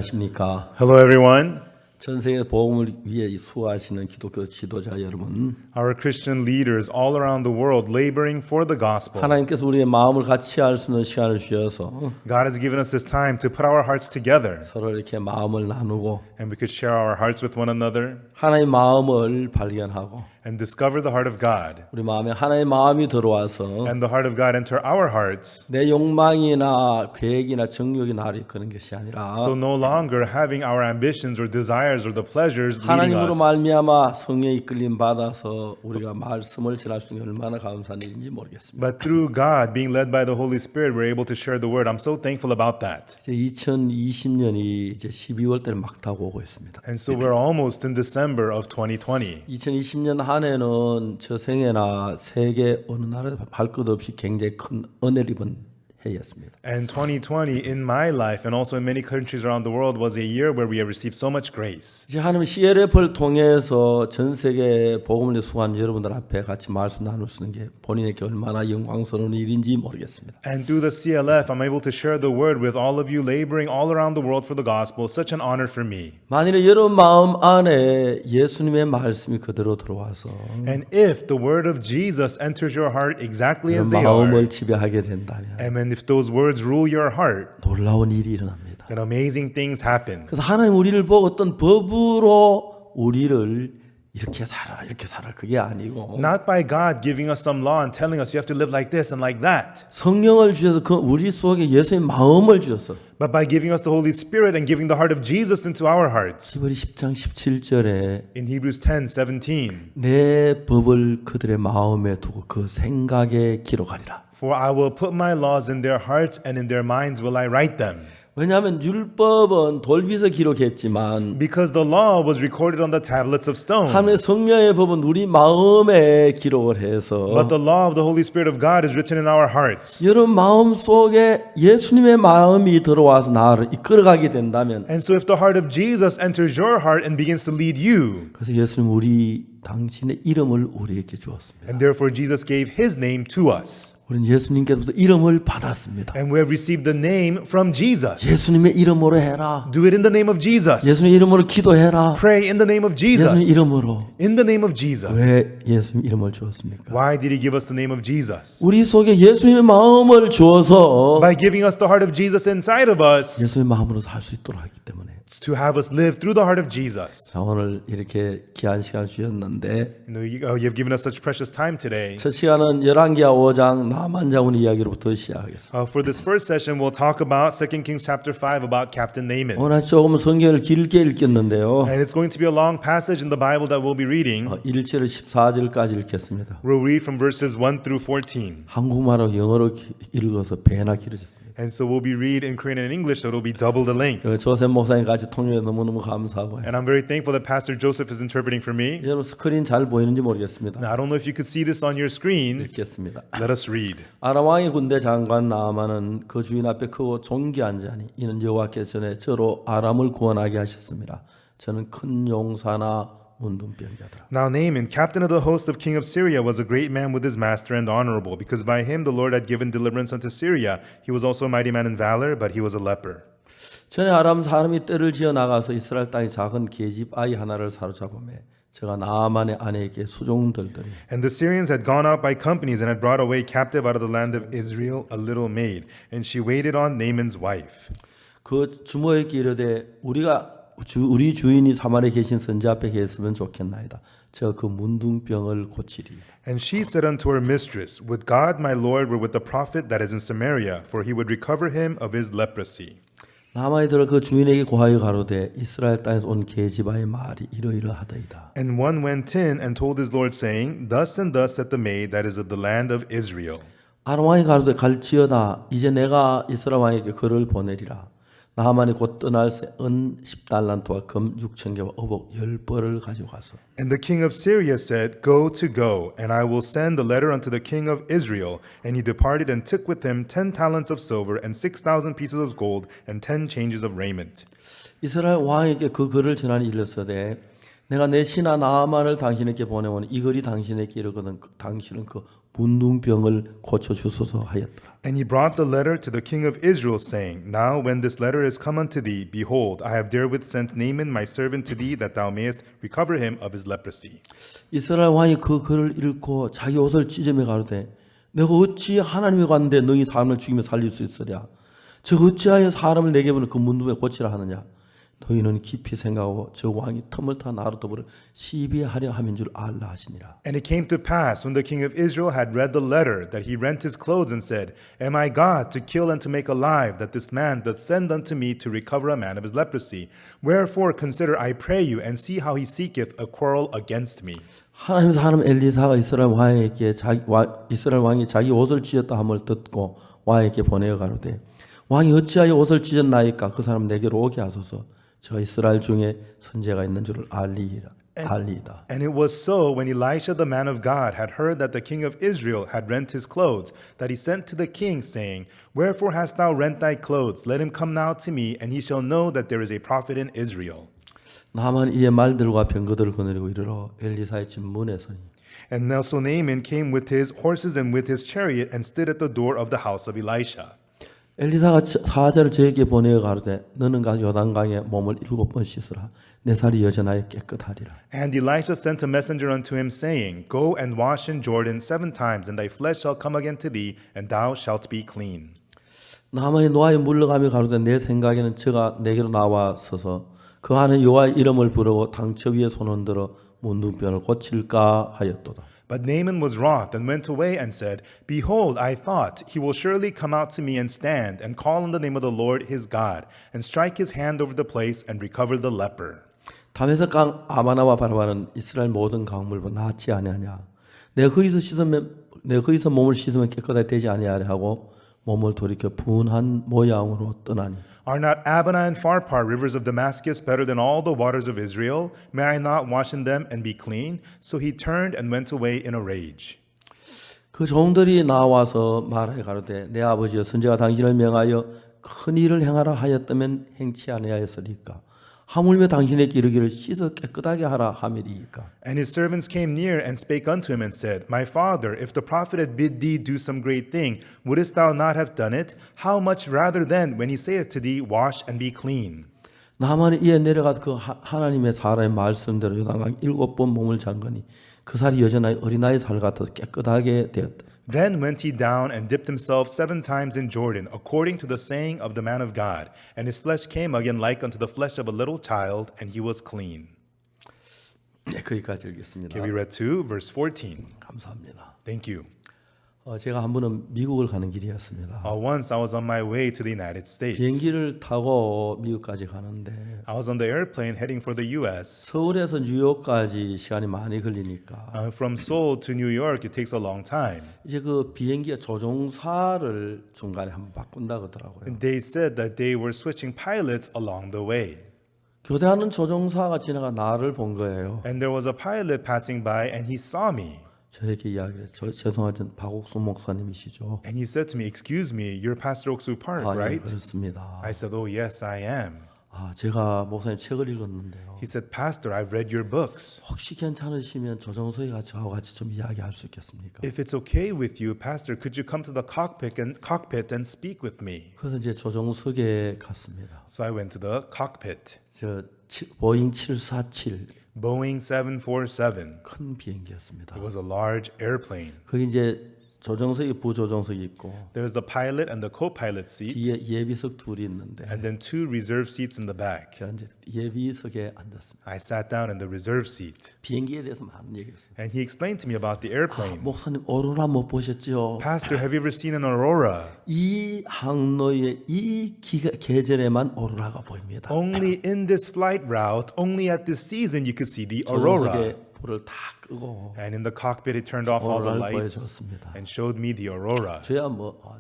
안녕하십니까. Hello, everyone. 전 세계 복음을 위해 수고하시는 기독교 지도자 여러분, Our Christian leaders all around the world laboring for the gospel. 하나님께서 우리의 마음을 같이 할 수 있는 시간을 주셔서 God has given us this time to put our hearts together 서로 이렇게 마음을 나누고 and we could share our hearts with one another 하나님의 마음을 발견하고 and discover the heart of God. 우리 마음에 하나님의 마음이 들어와서 And the heart of God enter our hearts. 내 욕망이나 계획이나 정욕이 나를 이끄는 것이 아니라 So no longer having our ambitions or desires or the pleasures leading 하나님으로 us. 말미암아 성령의 이끌림 받아서 우리가 말씀을 전할 수 있는 게 얼마나 감사한 일인지 모르겠습니다. But through God being led by the Holy Spirit, we're able to share the word. I'm so thankful about that. 이제 2020년이 이제 12월 달에 막 다가오고 있습니다. And so we're almost in December of 2020. 2020년 한 해는 저 생애나 세계 어느 나라에 할 것 없이 굉장히 큰 은혜를 입은 해였습니다. And 2020 in my life and also in many countries around the world was a year where we have received so much grace. 이제 하나님 CLF를 통해서 전 세계 복음을 수고한 여러분들 앞에 같이 말씀 나눌 수 있는 게 본인에게 얼마나 영광스러운 일인지 모르겠습니다. And through the CLF, I'm able to share the word with all of you laboring all around the world for the gospel. Such an honor for me. 만일에 여러분 마음 안에 예수님의 말씀이 그대로 들어와서 And if the word of Jesus enters your heart exactly as they 마음을 are, 지배하게 된다면 and if those words rule your heart, 놀라운 일이 일어납니다. then amazing things happen. 그래서 하나님 우리를 보고 어떤 법으로 우리를 이렇게 살아라 이렇게 살아라 그게 아니고 Not by God giving us some law and telling us you have to live like this and like that, 성령을 주셔서 그 우리 속에 예수의 마음을 주셔서 but by giving us the Holy Spirit and giving the heart of Jesus into our hearts. 히브리 10장 17절에 In Hebrews 10:17, 내 법을 그들의 마음에 두고 그 생각에 기록하리라. for I will put my laws in their hearts and in their minds will I write them. 왜냐하면 율법은 돌빗에 기록했지만 Because the law was recorded on the tablets of stone. 하나님의 성령의 법은 우리 마음에 기록을 해서 But the law of the Holy Spirit of God is written in our hearts. 여러분 마음 속에 예수님의 마음이 들어와서 나를 이끌어가게 된다면 And so if the heart of Jesus enters your heart and begins to lead you, 그래서 예수님 당신의 이름을 우리에게 주었습니다. and therefore Jesus gave his name to us. 우리는 예수님께로부터 이름을 받았습니다. And we have received the name from Jesus. 예수님의 이름으로 해라. Do it in the name of Jesus. 예수님 이름으로 기도해라. Pray in the name of 예수님 Jesus. 이름으로. In the name of Jesus. 왜 예수님 이름을 주었습니까? Why did he give us the name of Jesus? 우리 속에 예수님의 마음을 주어서 By giving us the heart of Jesus inside of us, 예수님의 마음으로 살 수 있도록 하기 때문에. to have us live through the heart of Jesus. 자, 오늘 이렇게 귀한 시간을 주셨는데 You have given us such precious time today. 첫 시간은 열왕기하 5장 나만 장군 이야기로부터 시작하겠습니다. For this first session, we'll talk about 2 Kings chapter 5 about Captain Naaman. 오늘 조금 성경을 길게 읽겠는데요. And it's going to be a long passage in the Bible that we'll be reading. 1절 14절까지 읽겠습니다. We'll read from verses 1 through 14. 한국말로 영어로 읽어서 배나 길어졌습니다. And so we'll be read in Korean and English, so it'll be double the length. 조셉 목사님 같이 통역해 너무너무 감사하고요. And I'm very thankful that Pastor Joseph is interpreting for me. 여러분 스크린 잘 보이는지 모르겠습니다. Now, I don't know if you could see this on your screens. 읽겠습니다. Let us read. 아람 왕의 군대 장관 나아만은 그 주인 앞에 크고 존귀한 자니 이는 여호와께서 전에 저로 아람을 구원하게 하셨습니다. 저는 큰 용사나 문둥병자더라. Now Naaman, captain of the host of king of Syria, was a great man with his master and honorable, because by him the Lord had given deliverance unto Syria. He was also a mighty man in valor, but he was a leper. 전에 아람 사람이 떼를 지어 나가서 이스라엘 땅의 작은 계집 아이 하나를 사로잡으매 제가 나아만의 아내에게 수종들더니 And the Syrians had gone out by companies and had brought away captive out of the land of Israel a little maid, and she waited on Naaman's wife. 그 주모에게 이르되 우리 주인이 사마리아에 계신 선지 앞에 계셨으면 좋겠나이다. 제가 그 문둥병을 고치리. And she said unto her mistress, Would God my Lord were with the prophet that is in Samaria, for he would recover him of his leprosy. 나만이 들어 그 주인에게 고하여 가로되 이스라엘 땅에서 온 계집아의 말이 이러이러하더이다. And one went in and told his Lord, saying, Thus and thus said the maid that is of the land of Israel. 아람 왕이 가로되 갈지어다. 이제 내가 이스라엘 왕에게 그를 보내리라. 나만이 곧 떠날 새 은 10달란트와 금 6,000개와 어복 10벌을 가지고 가서 And the king of Syria said, Go to go, and I will send the letter unto the king of Israel. And he departed and took with him 10 talents of silver and 6,000 pieces of gold and 10 changes of raiment. 이스라엘 왕에게 그 글을 전하니 일렀으되 내가 내 신하 나아만을 당신에게 보내오니 이 글이 당신에게 이르거든 당신은 그 문둥병을 고쳐 주소서 하였더라. And he brought the letter to the king of Israel, saying, Now when this letter is come unto thee, behold, I have therewith sent Naaman my servant to thee, that thou mayest recover him of his leprosy. 이스라엘 왕이 그 글을 읽고 자기 옷을 찢으며 가로되 내가 어찌 하나님의 관데 너희 사람을 죽이며 살릴 수 있으랴. 저 어찌하여 사람을 내게 보내 그 문둥병 고치라 하느냐. 너희는 깊이 생각하고 저 왕이 틈을 타 나로 더불어 시비하려 함인 줄 알라 하시니라. And it came to pass, when the king of Israel had read the letter, that he rent his clothes and said, Am I God to kill and to make alive, that this man doth send unto me to recover a man of his leprosy? Wherefore consider, I pray you, and see how he seeketh a quarrel against me. 하나님 사람 엘리사가 이스라엘 왕이 자기 옷을 찢었다 함을 듣고 왕에게 보내어 가로되 왕이 어찌하여 옷을 찢었나이까 그 사람 내게로 오게 하소서. 저 이스라엘 중에 선제가 있는 줄을 알리이다. And it was so, when Elisha the man of God had heard that the king of Israel had rent his clothes, that he sent to the king, saying, Wherefore hast thou rent thy clothes? Let him come now to me, and he shall know that there is a prophet in Israel. 나만 이에 말들과 병거들을 거느리고 이르러 엘리사의 집 문에 서니 And now so Naaman came with his horses and with his chariot, and stood at the door of the house of Elisha. 엘리사가 사자를 저에게 보내어 가로되 너는 가 요단강에 몸을 7번 씻으라. 내 살이 여전하여 깨끗하리라. And Elisha sent a messenger unto him, saying, Go and wash in Jordan 7 times, and thy flesh shall come again to thee, and thou shalt be clean. 나만이 노아에 물러가며 가로되 내 생각에는 저가 내게로 나와 서서 그 안에 여호와의 이름을 부르고 당처 위에 손을 들어 문둥병을 고칠까 하였도다. But Naaman was wroth, and went away, and said, Behold, I thought, he will surely come out to me and stand, and call on the name of the Lord his God, and strike his hand over the place, and recover the leper. 다메섹 강 아마나와 바라바는 이스라엘 모든 강물보다 낫지 아니하냐. 내가 거기서 몸을 씻으면 깨끗하게 되지 아니하려 하고 몸을 돌이켜 분한 모양으로 떠나니. Are not Abana and Pharpar rivers of Damascus better than all the waters of Israel? May I not wash in them and be clean? So he turned and went away in a rage. 그 종들이 나와서 말하여 가로되 내 아버지여 선지가 당신을 명하여 큰 일을 행하라 하였다면 행치 아니하였으리까. 하물며 당신에게 이르기를 씻어 깨끗하게 하라 함이리이까. And his servants came near and spake unto him and said, My father, if the prophet had bid thee do some great thing, wouldest thou not have done it? How much rather then when he saith to thee, Wash and be clean? 나만이 이에 내려가 그 하나님의 사람의 말씀대로 요단강 7번 몸을 잠그니 그 살이 여전하여 어린아이 살 같아서 깨끗하게 되었다. Then went he down and dipped himself 7 times in Jordan, according to the saying of the man of God. And his flesh came again like unto the flesh of a little child, and he was clean. 네, 거기까지 읽겠습니다. Okay, we read 2, verse 14. 감사합니다. Thank you. 제가 한 번은 미국을 가는 길이었습니다. Once I was on my way to the United States. 비행기를 타고 미국까지 가는데 I was on the airplane heading for the U.S. 서울에서 뉴욕까지 시간이 많이 걸리니까 From Seoul to New York, it takes a long time. 이제 그 비행기의 조종사를 중간에 한번 바꾼다 그러더라고요. And they said that they were switching pilots along the way. 교대하는 조종사가 지나가 나를 본 거예요. And there was a pilot passing by, and he saw me. 저에게 이야기를 했어요. 죄송하지만 박옥수 목사님이시죠? And he said to me, Excuse me, you're Pastor Oksu Park, 예, right? 그렇습니다. I said, Oh, yes, I am. 제가 목사님 책을 읽었는데요. He said, Pastor, I've read your books. 혹시 괜찮으시면 조종석에 같이 저하고 같이 좀 이야기할 수 있겠습니까? If it's okay with you, Pastor, could you come to the cockpit and speak with me? 그래서 이제 조종석에 갔습니다. So I went to the cockpit. 저 보잉 747 Boeing 747. 큰 비행기였습니다. It was a large airplane. 거기 이제 조종석이 부조종석이 있고 There's the pilot and the co-pilot seat, 뒤에 예비석 둘이 있는데 and then 2 reserve seats in the back. 제가 이제 예비석에 앉았습니다. I sat down in the reserve seat. 비행기에 대해서 많은 얘기를 했습니다. And he explained to me about the airplane. 목사님 오로라 못 보셨죠? Pastor, have you ever seen an aurora? 이 항로의 이 계절에만 오로라가 보입니다. Only in this flight route, only at this season, you could see the aurora. 조종석에 불을 다 끄고 And in the cockpit, he turned off all the 오로라를 lights 보여줬습니다. and showed me the aurora. 저야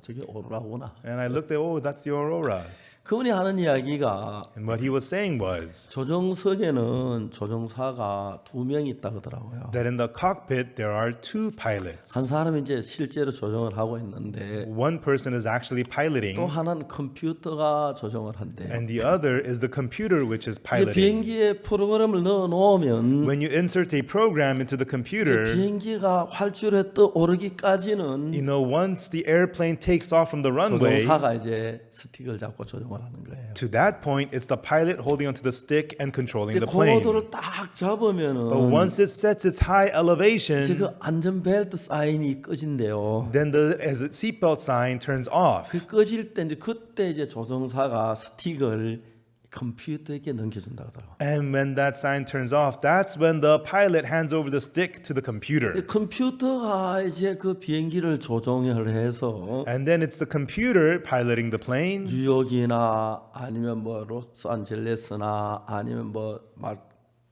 저게 오로라구나. And I looked at, oh, that's the aurora. 그분이 하는 이야기가 And what he was saying was 조종석에는 조종사가 2명이 있다 그러더라고요. that in the cockpit there are two pilots. 한 사람이 이제 실제로 조종을 하고 있는데 One person is actually 또 piloting, 하나는 컴퓨터가 조종을 한대요. and the other is the computer which is 이제 piloting. 비행기에 프로그램을 넣어 놓으면 When you insert a program into the computer, 비행기가 활주로에 떠오르기까지는 once the airplane takes off from the runway, 조종사가 이제 스틱을 잡고 조종을 하는 거예요. to that point, it's the pilot holding onto the stick and controlling 이제 the plane. 고도를 딱 But 잡으면은 once it sets its high 이제 elevation, 그 안전벨트 사인이 꺼진대요. then as the seatbelt sign turns off. 그 꺼질 때 이제 그때 이제 조종사가 스틱을 컴퓨터에게 넘겨준다 하더라고. And when that sign turns off, that's when the pilot hands over the stick to the computer. 컴퓨터가 이제 그 비행기를 조종을 해서 And then it's the computer piloting the plane. 뉴욕이나 아니면 뭐 로스앤젤레스나 아니면 뭐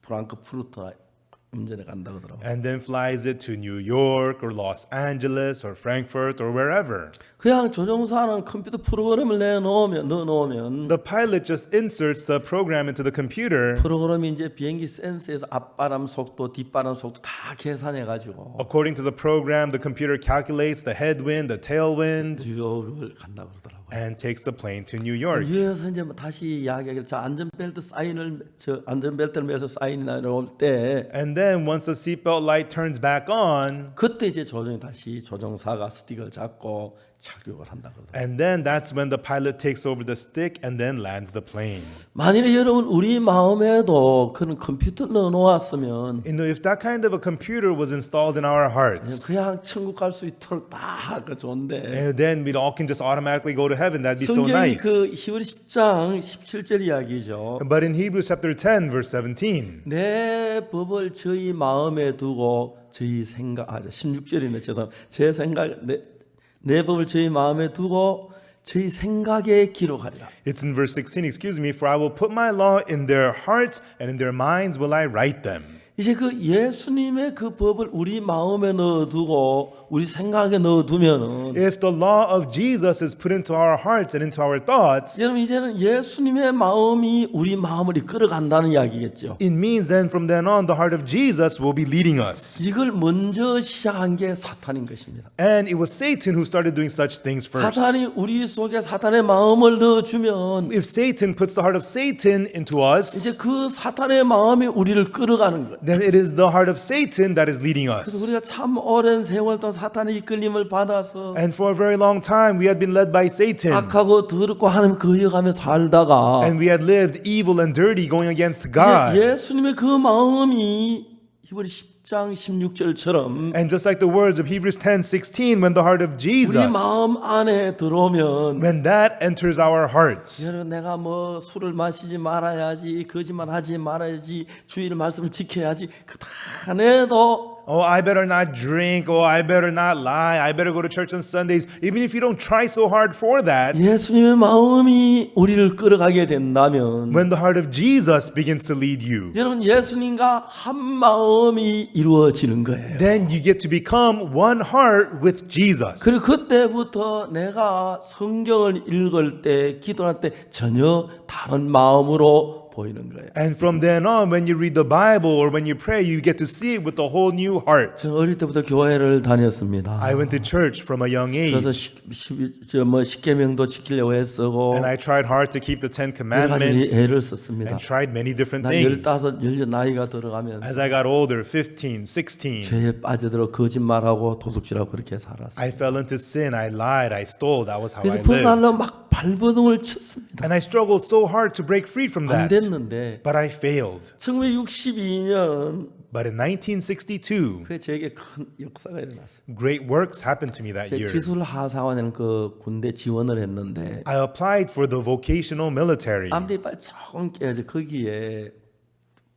프랑크푸르트나 운전해 간다 그러더라고. And then flies it to New York or Los Angeles or Frankfurt or wherever. 그냥 조종사는 컴퓨터 프로그램을 넣어놓으면 The pilot just inserts the program into the computer. 프로그램이 이제 비행기 센서에서 앞바람 속도, 뒷바람 속도 다 계산해 가지고 According to the program, the computer calculates the headwind, the tailwind, 뉴욕을 간다 그러더라고요. and takes the plane to New York. 뉴욕에서 이제 뭐 다시 이야기하길 저 안전벨트 사인을 저 안전벨트를 매서 사인이 나올 때 And then once the seatbelt light turns back on, 그때 이제 다시 조종사가 스틱을 잡고 착륙을 한다 그러더라고요. and then that's when the pilot takes over the stick and then lands the plane. 만일에 여러분 우리 마음에도 그런 컴퓨터 넣어놓았으면 If that kind of a computer was installed in our hearts, 그냥 천국 갈 수 있도록 다 좋은데 and then we all can just automatically go to heaven, that'd be so 성경이 nice. 그 히브리 10장 17절 이야기죠. But in Hebrews chapter 10, verse 17, 내 법을 저희 마음에 두고 저희 생각 16절이네 죄송합니다. 제 생각 내 법을 저희 마음에 두고 저희 생각에 기록하리라. it's in verse 16, excuse me, for I will put my law in their hearts and in their minds will I write them. 이제 그 예수님의 그 법을 우리 마음에 넣어두고 우리 생각에 넣어두면은 If the law of Jesus is put into our hearts and into our thoughts, 여러분 이제는 예수님의 마음이 우리 마음을 이끌어간다는 이야기겠죠. it means then from then on the heart of Jesus will be leading us. 이걸 먼저 시작한 게 사탄인 것입니다. And it was Satan who started doing such things first. 사탄이 우리 속에 사탄의 마음을 넣어주면 If Satan puts the heart of Satan into us, 이제 그 사탄의 마음이 우리를 끌어가는 거예요. then it is the heart of Satan that is leading 그래서 us. 우리가 참 오랜 세월 동안 사탄의 이끌림을 받아서 And for a very long time we had been led by Satan. 악하고 더럽고 하나님 거역하며 살다가 And we had lived evil and dirty going against God. 예수님의 그 마음이 히브리 10장 16절처럼 And just like the words of Hebrews 10:16, when the heart of 우리 Jesus, 마음 안에 들어오면 when that enters our hearts, 여러분 내가 뭐 술을 마시지 말아야지 거짓말하지 말아야지 주일 말씀을 지켜야지 그 다 해도 oh, I better not drink, oh, I better not lie, I better go to church on Sundays, even if you don't try so hard for that, 예수님의 마음이 우리를 끌어가게 된다면 when the heart of Jesus begins to lead you, 여러분 예수님과 한 마음이 이루어지는 거예요. then you get to become one heart with Jesus. 그리고 그때부터 내가 성경을 읽을 때 기도할 때 전혀 다른 마음으로 보이는 거예요. And from then on, when you read the Bible or when you pray, you get to see it with a whole new heart. 저 어릴 때부터 교회를 다녔습니다. I went to church from a young 그래서 age, 십계명도 지키려고 했었고 and I tried hard to keep the Ten 여러 가지 Commandments 애를 썼습니다. and tried many different 난 things. 15, 16 나이가 들어가면서 As I got older, 15, 16, 죄에 빠져들어 거짓말하고 도둑질하고 그렇게 살았어요. I fell into sin. I lied. I stole. That was how 그래서 I lived. 벗어나려고 막 발버둥을 쳤습니다. And I struggled so hard to break free from 안 that. 됐는데 But I failed. 1962년 But in 1962, 그게 저에게 큰 역사가 일어났어요. great works happened to me that 제 year. 기술 하사관에는 그 군대 지원을 했는데 I applied for the vocational military. 암대빨 조금 깨져 거기에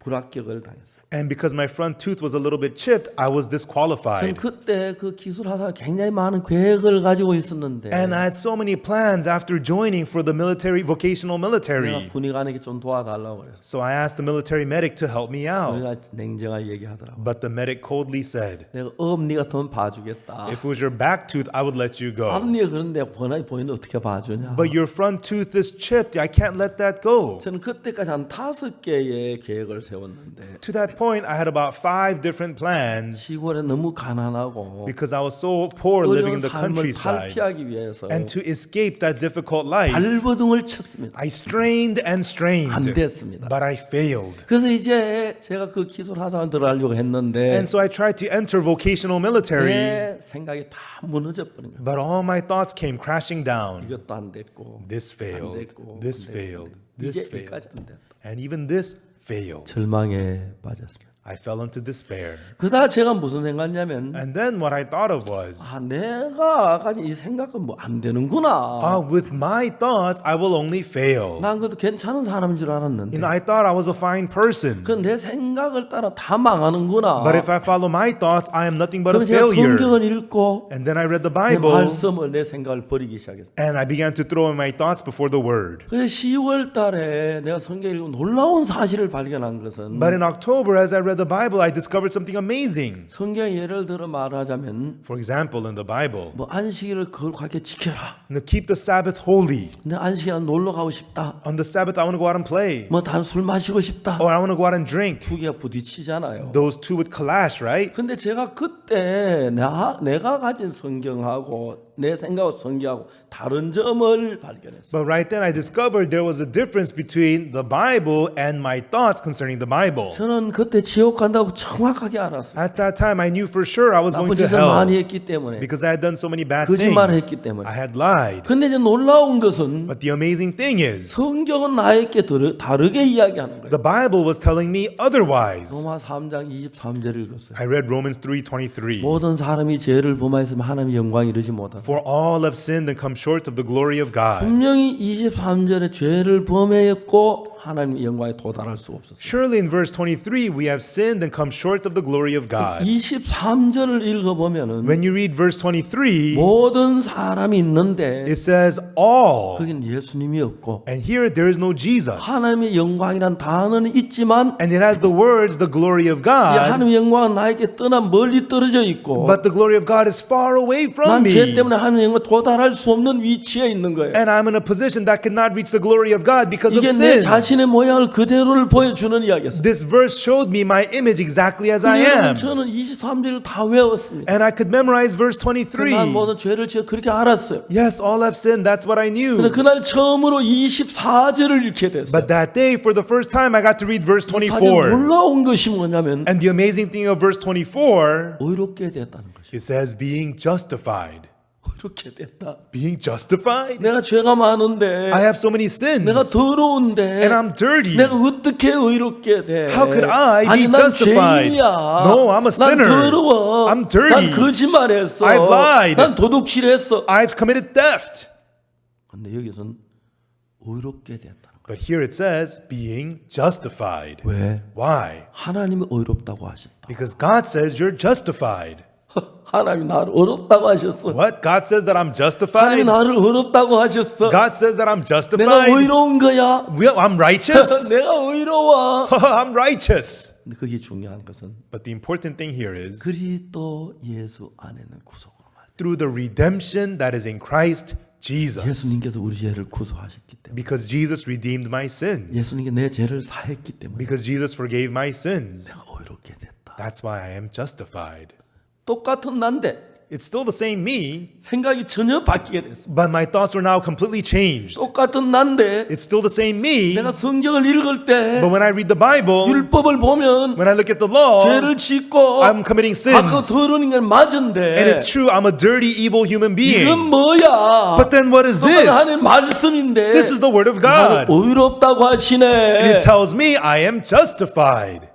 불합격을 당했어요. And because my front tooth was a little bit chipped, I was 저는 disqualified. 그때 그 기술 하사가 굉장히 많은 계획을 가지고 있었는데 And I had so many plans after joining for the military, vocational 내가 military. 군의관에게 좀 도와달라고 그랬어요. So I asked the military medic to help me out. 우리가 냉정하게 얘기하더라고. But the medic coldly said, 내가 앞니가 더 봐주겠다. if it was your back tooth, I would let you go. 앞니가 그런데 번화히 보이는데 어떻게 봐주냐. But your front tooth is chipped. I can't let that go. 저는 그때까지 한 5개의 계획을 세웠는데 To that point, I had about 5 different plans 시골에 너무 가난하고 because I was so poor living in 어려운 the 삶을 countryside. 탈피하기 위해서 And to escape that difficult life, 발버둥을 쳤습니다. I strained and 안 strained, 됐습니다. but I failed. 그래서 이제 제가 그 기술 하사원 들어가려고 했는데 And so I tried to enter vocational military, 내 생각이 다 무너져 버린 거예요. but all my thoughts came crashing down. 이것도 안 됐고 This 안 failed, 됐고 this 안 failed, 됐는데 this 이제 failed, 여기까지 안 됐다. and even this failed. 절망에 빠졌습니다. I fell into despair. 그다 제가 무슨 생각했냐면 And then what I thought of was, 내가 가진 이 생각은 뭐 안 되는구나. with my thoughts, I will only fail. 난 그래도 괜찮은 사람인 줄 알았는데 I thought I was a fine person. 그 내 생각을 따라 다 망하는구나. But if I follow my thoughts, I am nothing but a 그럼 제가 failure. 성경을 읽고 And then I read the 내 Bible, 말씀을 내 생각을 버리기 시작했어요. and I began to throw in my thoughts before the Word. 그래서 10월 달에 내가 성경을 읽고 놀라운 사실을 발견한 것은 But in October, as I read the Bible, I discovered something amazing. 성경 예를 들어 말하자면 For example, in the Bible, 뭐 안식일을 거룩하게 지켜라. keep the Sabbath holy. 내 안식일에 놀러 가고 싶다. On the Sabbath, I want to go out and play. 뭐 단 술 마시고 싶다. Or I want to go out and drink. 두 개가 부딪히잖아요. Those two would clash, right? 근데 제가 그때 내가 가진 성경하고 내 생각하고 성경하고 다른 점을 발견했어요. But right then, I discovered there was a difference between the Bible and my thoughts concerning the Bible. 저는 그때 지옥 간다고 정확하게 알았어요. At that time, I knew for sure I was 나쁜 going to 짓을 hell 많이 했기 때문에. because I had done so many bad 거짓말을 things. 했기 때문에. I had lied. 근데 이제 놀라운 것은 But the amazing thing is, 성경은 나에게 다르게 이야기하는 거예요. the Bible was telling me otherwise. 로마 3장 23절을 읽었어요. I read Romans 3:23. 모든 사람이 죄를 범하였으면 하나님의 영광이 이르지 못한다. For all have sinned and come short of the glory of God. 분명히 23절에 죄를 범했고 하나님의 영광에 도달할 수 없었어요. Surely in verse 23 we have sinned and come short of the glory of God. 23절을 읽어보면은 When you read verse 23, 모든 사람이 있는데 it says all. 거긴 예수님이 없고 And here there is no Jesus. 하나님의 영광이란 단어는 있지만 And it has the words, the glory of 이 God. 하나님의 영광은 나에게 떠나 멀리 떨어져 있고 But the glory of God is far away from 난 죄 me. 때문에 하나님의 영광에 도달할 수 없는 위치에 있는 거예요. And I'm in a position that cannot reach the glory of God because of 이게 내 sin. 자신의 모양을 그대로를 보여주는 이야기였어요. This verse showed me my image exactly as I 근데 여러분 am. 저는 23절을 다 외웠습니다. And I could memorize verse 난 23. 모든 죄를 지어 그렇게 알았어요. Yes, all have sinned. That's what I 근데 knew. 그날 처음으로 24절을 읽게 됐어요. But that day, for the first time, I got to read verse 사실 24. 놀라운 것이 뭐냐면 And the amazing thing of verse 24, 의롭게 됐다는 것이. it says being justified. 의롭게 됐다. Being justified? 내가 죄가 많은데 I have so many sins. 내가 더러운데 And I'm dirty. 내가 어떻게 의롭게 돼? How could I 아니 be 난 justified? 죄인이야. No, I'm a sinner. 난 더러워. I'm dirty. 난 거짓말했어. I've lied. 난 도둑질했어. I've committed theft. 근데 여기서는 의롭게 됐다는 거야. But here it says being justified. 왜? Why? 하나님이 의롭다고 하셨다. Because God says you're justified. 하나님이 나를 의롭다고 하셨어. What? God says that I'm 하나님이 justified? 나를 의롭다고 하셨어. God says that I'm 내가 justified? 의로운 거야. Well, I'm righteous? 내가 의로워. I'm righteous. 근데 그게 중요한 것은 But the important thing here is 그리스도 예수 안에는 구속으로 말. through the redemption that is in Christ Jesus. 예수님께서 우리 죄를 구속하셨기 때문에. Because Jesus redeemed my sins. 예수님께 내 죄를 사했기 때문에 Because Jesus forgave my sins. 내가 의롭게 됐다. That's why I am justified. 똑같은 난데 It's still the same me, 생각이 전혀 바뀌게 됐어. but my thoughts are now completely changed. 똑같은 난데 It's still the same me, 내가 성경을 읽을 때 but when I read the Bible, 율법을 보면 when I look at the law, 죄를 짓고 I'm committing 아까 sins. 더러운 인간 And 맞은데 it's true, I'm a dirty, evil human 이건 being. 뭐야? But then what is 그건 하나님의 this? 말씀인데 This is the word of 나를 God. 의롭다고 And 하시네. it tells me I am justified.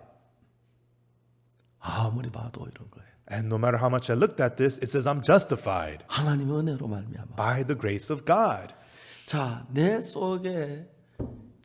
아무리 봐도 이런 거예요. And no matter how much I looked at this, it says I'm justified 하나님의 은혜로 말미암아. by the grace of God. 자, 내 속에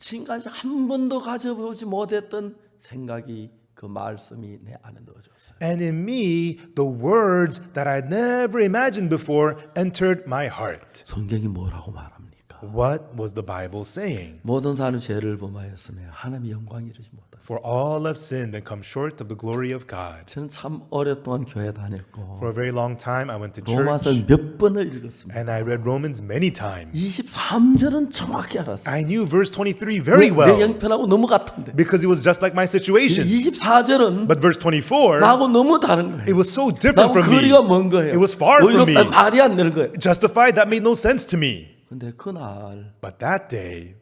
지금까지 한 번도 가져보지 못했던 생각이 그 말씀이 내 안에 넣어졌어요. And in me, the words that I never imagined before entered my heart. 성경이 뭐라고 말합니까? What was the Bible saying? 모든 사람이 죄를 범하였으며 하나님의 영광이 이르지 못하다. For all have sinned and come short of the glory of God. 저는 참 오랫동안 교회 다녔고 For a very long time, I went to 로마서 church 몇 번을 읽었습니다. and I read Romans many times. 23절은 정확히 알았어요. I knew verse 23 very 내 well 형편하고 너무 같은데 because it was just like my situation. 24절은 But verse 24, 나하고 너무 다른 거예요. it was so different 나하고 from me. 거리가 먼 거예요. It was far from me. 의롭다 말이 안 되는 거예요. Justified, that made no sense to me. 근데 그날 But that day,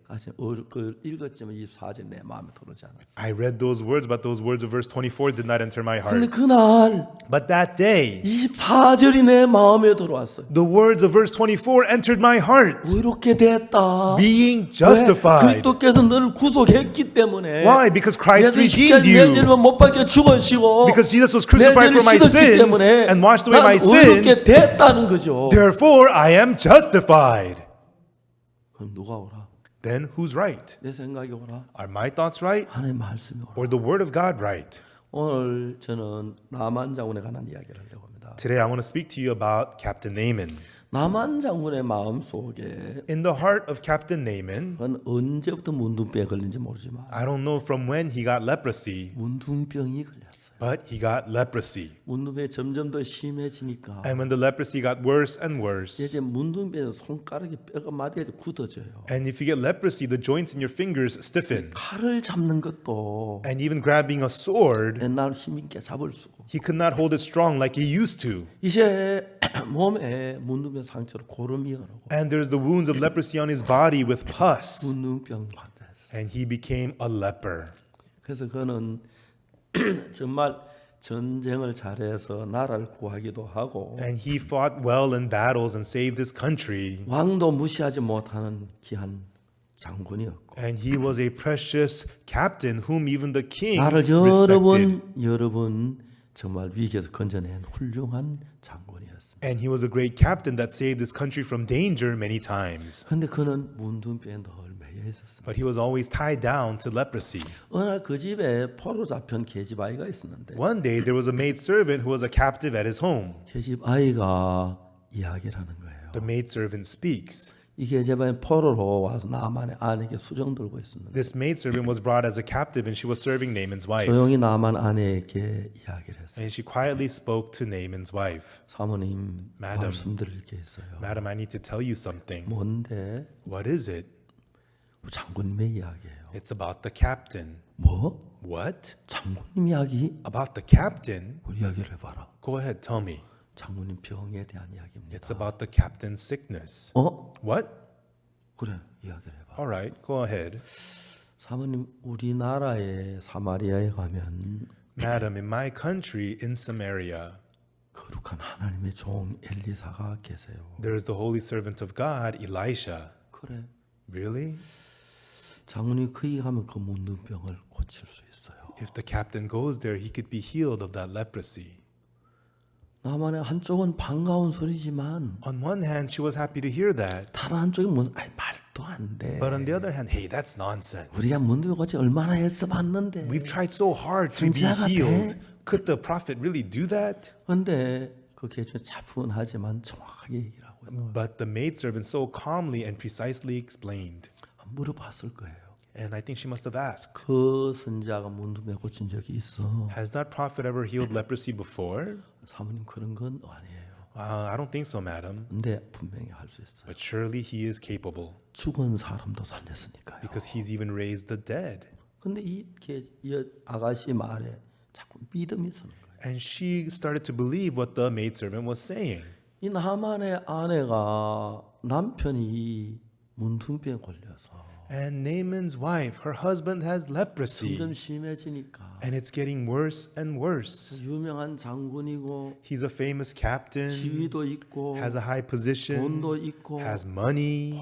그 읽었지만 24절 내 마음에 들어오지 않았어요. I read those words, but those words of verse 24 did not enter my 근데 heart. 그날 But that day, 24절이 내 마음에 들어왔어요. the words of verse 24 entered my heart. 의롭게 됐다. Being 왜? justified. 그리스도께서 너를 구속했기 때문에. Why? Because Christ 내 redeemed 내 you. 죄를 못 받게 죽으시고 Because Jesus was 내 crucified 죄를 for my 씻었기 sins 때문에 and washed away 난 my 의롭게 sins. 됐다는 거죠. Therefore, I am justified. 그럼 누가 오라? Then who's right? 내 생각이 오라? Are my thoughts right 하나님의 말씀이 오라? or the word of God right? 오늘 저는 나만 장군에 관한 이야기를 하려고 합니다. Today, I want to speak to you about Captain Naaman. 나만 장군의 마음 속에 In the heart of Captain Naaman, 그건 언제부터 문둥병에 걸린지 모르지만 I don't know from when he got leprosy, 문둥병이 걸렸어요. but he got leprosy. 문둥병이 점점 더 심해지니까 And when the leprosy got worse and worse, 이제 문둥병에서 손가락이 뼈가 마디가 굳어져요. and if you get leprosy, the joints in your fingers stiffen. 칼을 잡는 것도 And even grabbing a sword, 옛날 힘있게 잡을 수. he could not hold it strong like he used to. 이제 몸에 문둥병 상처로 고름이 흐르고 And there's the wounds of leprosy on his body with pus. 문둥병 환자였어요. And he became a leper. 그래서 그는 정말 전쟁을 잘해서 나라를 구하기도 하고 And he fought well in battles and saved his country. 왕도 무시하지 못하는 귀한 장군이었고 And he was a precious captain whom even the king 나를 respected. 여러 번 정말 위기에서 건져낸 훌륭한 장군이었습니다. And he was a great captain that saved his country from danger many times. 그런데 그는 문둥병에 늘 매여 있었습니다. But he was always tied down to leprosy. 어느 날 그 집에 포로 잡힌 계집 아이가 있었는데 One day there was a maid servant who was a captive at his home. 계집 아이가 이야기를 하는 거예요. The maid servant speaks. 이 계집 아이 포로로 와서 나만의 아내에게 수정 들고 있었는데 This maid servant was brought as a captive and she was serving Naaman's wife. 조용히 나만 아내에게 이야기를 했어요. And she quietly spoke to Naaman's wife. 사모님 Madam. 말씀드릴 게 있어요. Madam, I need to tell you something. 뭔데? What is it? 장군님의 이야기예요. It's about the captain. 뭐? What? 장군님 이야기? About the captain? 우리 이야기를 해봐라. Go ahead, tell me. 장군님 병에 대한 이야기입니다. It's about the captain's sickness. 어? What? 그래 이야기를 해봐. All right, go ahead. 사모님 우리나라의 사마리아에 가면 Madam, in my country, in Samaria, 거룩한 하나님의 종 엘리사가 계세요. there is the holy servant of God, Elisha. 그래 Really? 장군이 그이 가면 그 문둥병을 고칠 수 있어요. If the captain goes there, he could be healed of that leprosy. 나만의 한쪽은 반가운 소리지만 On one hand, she was happy to hear that. 다른 한쪽은 뭐 말도 안 돼. But on the other hand, hey, that's nonsense. 우리가 문둥병 고치 얼마나 애써봤는데. We've tried so hard to be 진짜가 healed. 돼? Could the prophet really do that? 근데 그 계집은 차분하지만 정확하게 얘기를 하고요. But the maidservant so calmly and precisely explained. 물어봤을 거예요. And I think she must have asked, 그 선지자가 문둥병 고친 적이 있어? has that prophet ever healed leprosy before? 사모님 그런 건 아니에요. I don't think so, madam. 근데 분명히 할 수 있어요. But surely he is capable 죽은 사람도 살렸으니까요. because he's even raised the dead. 근데 이 아가씨 말에 자꾸 믿음이 서는 거예요. And she started to believe what the maidservant was saying. 이 나만의 아내가 남편이 문둥병에 걸려서 And Naaman's wife, her husband has leprosy. 점점 심해지니까 And it's getting worse and worse. 유명한 장군이고 He's a famous captain, 지위도 있고 has a high position, 돈도 있고 has money,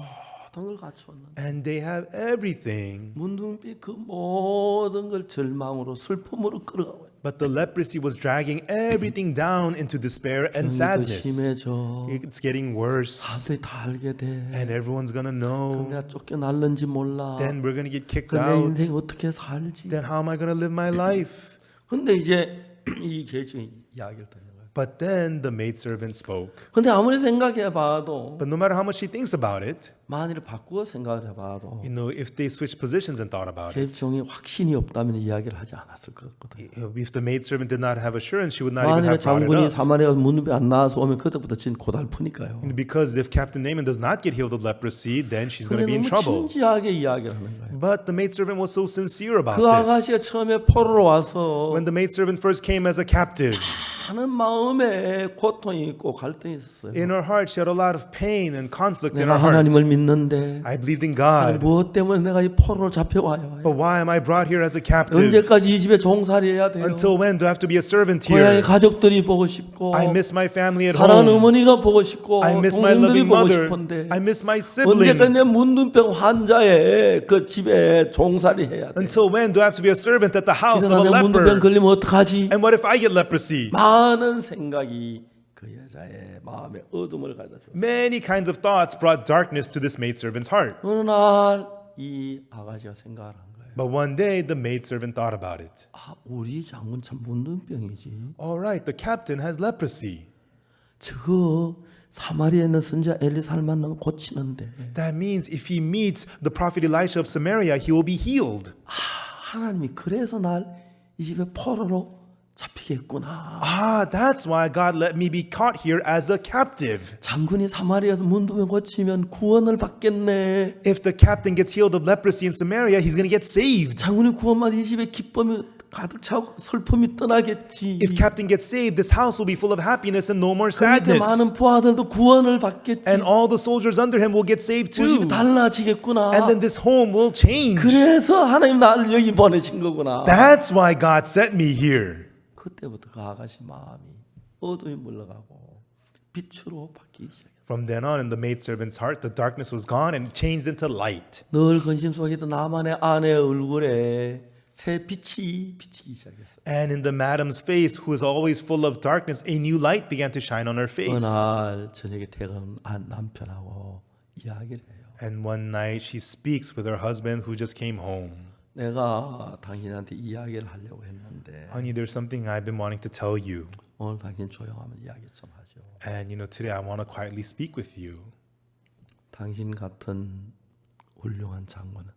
모든 걸 갖추었는데 and they have everything. 문둥병 그 모든 걸 절망으로 슬픔으로 끌어가고 있다. But the leprosy was dragging everything down into despair and 병이 더 sadness. 심해져. It's getting worse, 사람들이 다 알게 돼. and everyone's gonna 그럼 know. 내가 쫓겨날는지 몰라. Then we're gonna get kicked 그 내 out. 인생 어떻게 살지? Then how am I gonna live my life? 근데 이제 이 계층이 이야기를 듣는 거예요. But then the maidservant spoke. 근데 아무리 생각해봐도 But no matter how much she thinks about it, 만일 바꾸어 생각을 해봐도 you know, if they switched positions and thought about it, 계층이 확신이 없다면 이야기를 하지 않았을 것 같거든요. if the maidservant did not have assurance, she would not even 만일에 have brought it 장군이 up. 사마리아 문밖에 안 나와서 오면 그때부터 진 고달프니까요. Because if Captain Naaman does not get healed of leprosy, then she's going 근데 to be in 너무 trouble. 진지하게 이야기를 하는 거예요. But the maidservant was so sincere about 그 this. 아가씨가 처음에 포로로 와서 When the maidservant first came as a captive, 많은 마음에 고통이 있고 갈등이 있었어요. in her heart she had a lot of pain and conflict in 내가 her heart. 하나님을 믿는데 I believed in 하나님 God, 무엇 때문에 내가 이 포로로 잡혀와요? but why am I brought here as a captive? 언제까지 이 집에 종살이해야 돼요? Until when do I have to be a servant 고향의 here? 가족들이 보고 싶고 I miss my family at 사랑하는 home. 어머니가 보고 싶고 I miss my 동생들이 loving 보고 mother. 싶은데 I miss my 언제까지 내 siblings. 문둥병 환자의 그 집에 종살이해야 돼? Until when do I have to be a servant at the house of a 이러다 내 문둥병 leper? 걸리면 어떡하지? And what if I get leprosy? 많은 생각이 그 여자의 마음에 어둠을 가져다 줬어요. Many kinds of thoughts brought darkness to this maidservant's heart. 어느 날 이 아가씨가 생각을 한 거예요. But one day the maidservant thought about it. 아, 우리 장군 참 문둥병이지. All right, the captain has leprosy. 저거 사마리아에 있는 선지자 엘리사를 만나면 고치는데 That means if he meets the prophet Elisha of Samaria, he will be healed. 하나님이 그래서 날 이 집에 포로로 잡히겠구나. Ah, that's why God let me be caught here as a captive. 장군이 사마리아에서 문둥병 고치면 구원을 받겠네. If the captain gets healed of leprosy in Samaria, he's going to get saved. 장군이 구원받아 이 집에 기쁨이 가득 차고 슬픔이 떠나겠지. If captain gets saved, this house will be full of happiness and no more 그 밑에 sadness. 많은 부하들도 구원을 받겠지. And all the soldiers under him will get saved 그 집이 too. 달라지겠구나. And then this home will change. 그래서 하나님 나를 여기 보내신 거구나. That's why God sent me here. 그때부터 그 아가씨 마음이 어둠이 물러가고 빛으로 바뀌기 시작했어요. From then on, in the maidservant's heart, the darkness was gone and changed into light. 늘 근심 속에 있던 나만의 아내의 얼굴에 새 빛이 비치기 시작했어요. And in the madam's face, who is always full of darkness, a new light began to shine on her face. 어느 날 저녁에 퇴근 남편하고 이야기를 해요. And one night, she speaks with her husband who just came home. 내가 당신한테 이야기를 하려고 했는데 Honey, there's something I've been wanting to tell you. 오늘 당신 조용하면 이야기 좀 하죠. And today I want to quietly speak with you. 당신 같은 훌륭한 장군은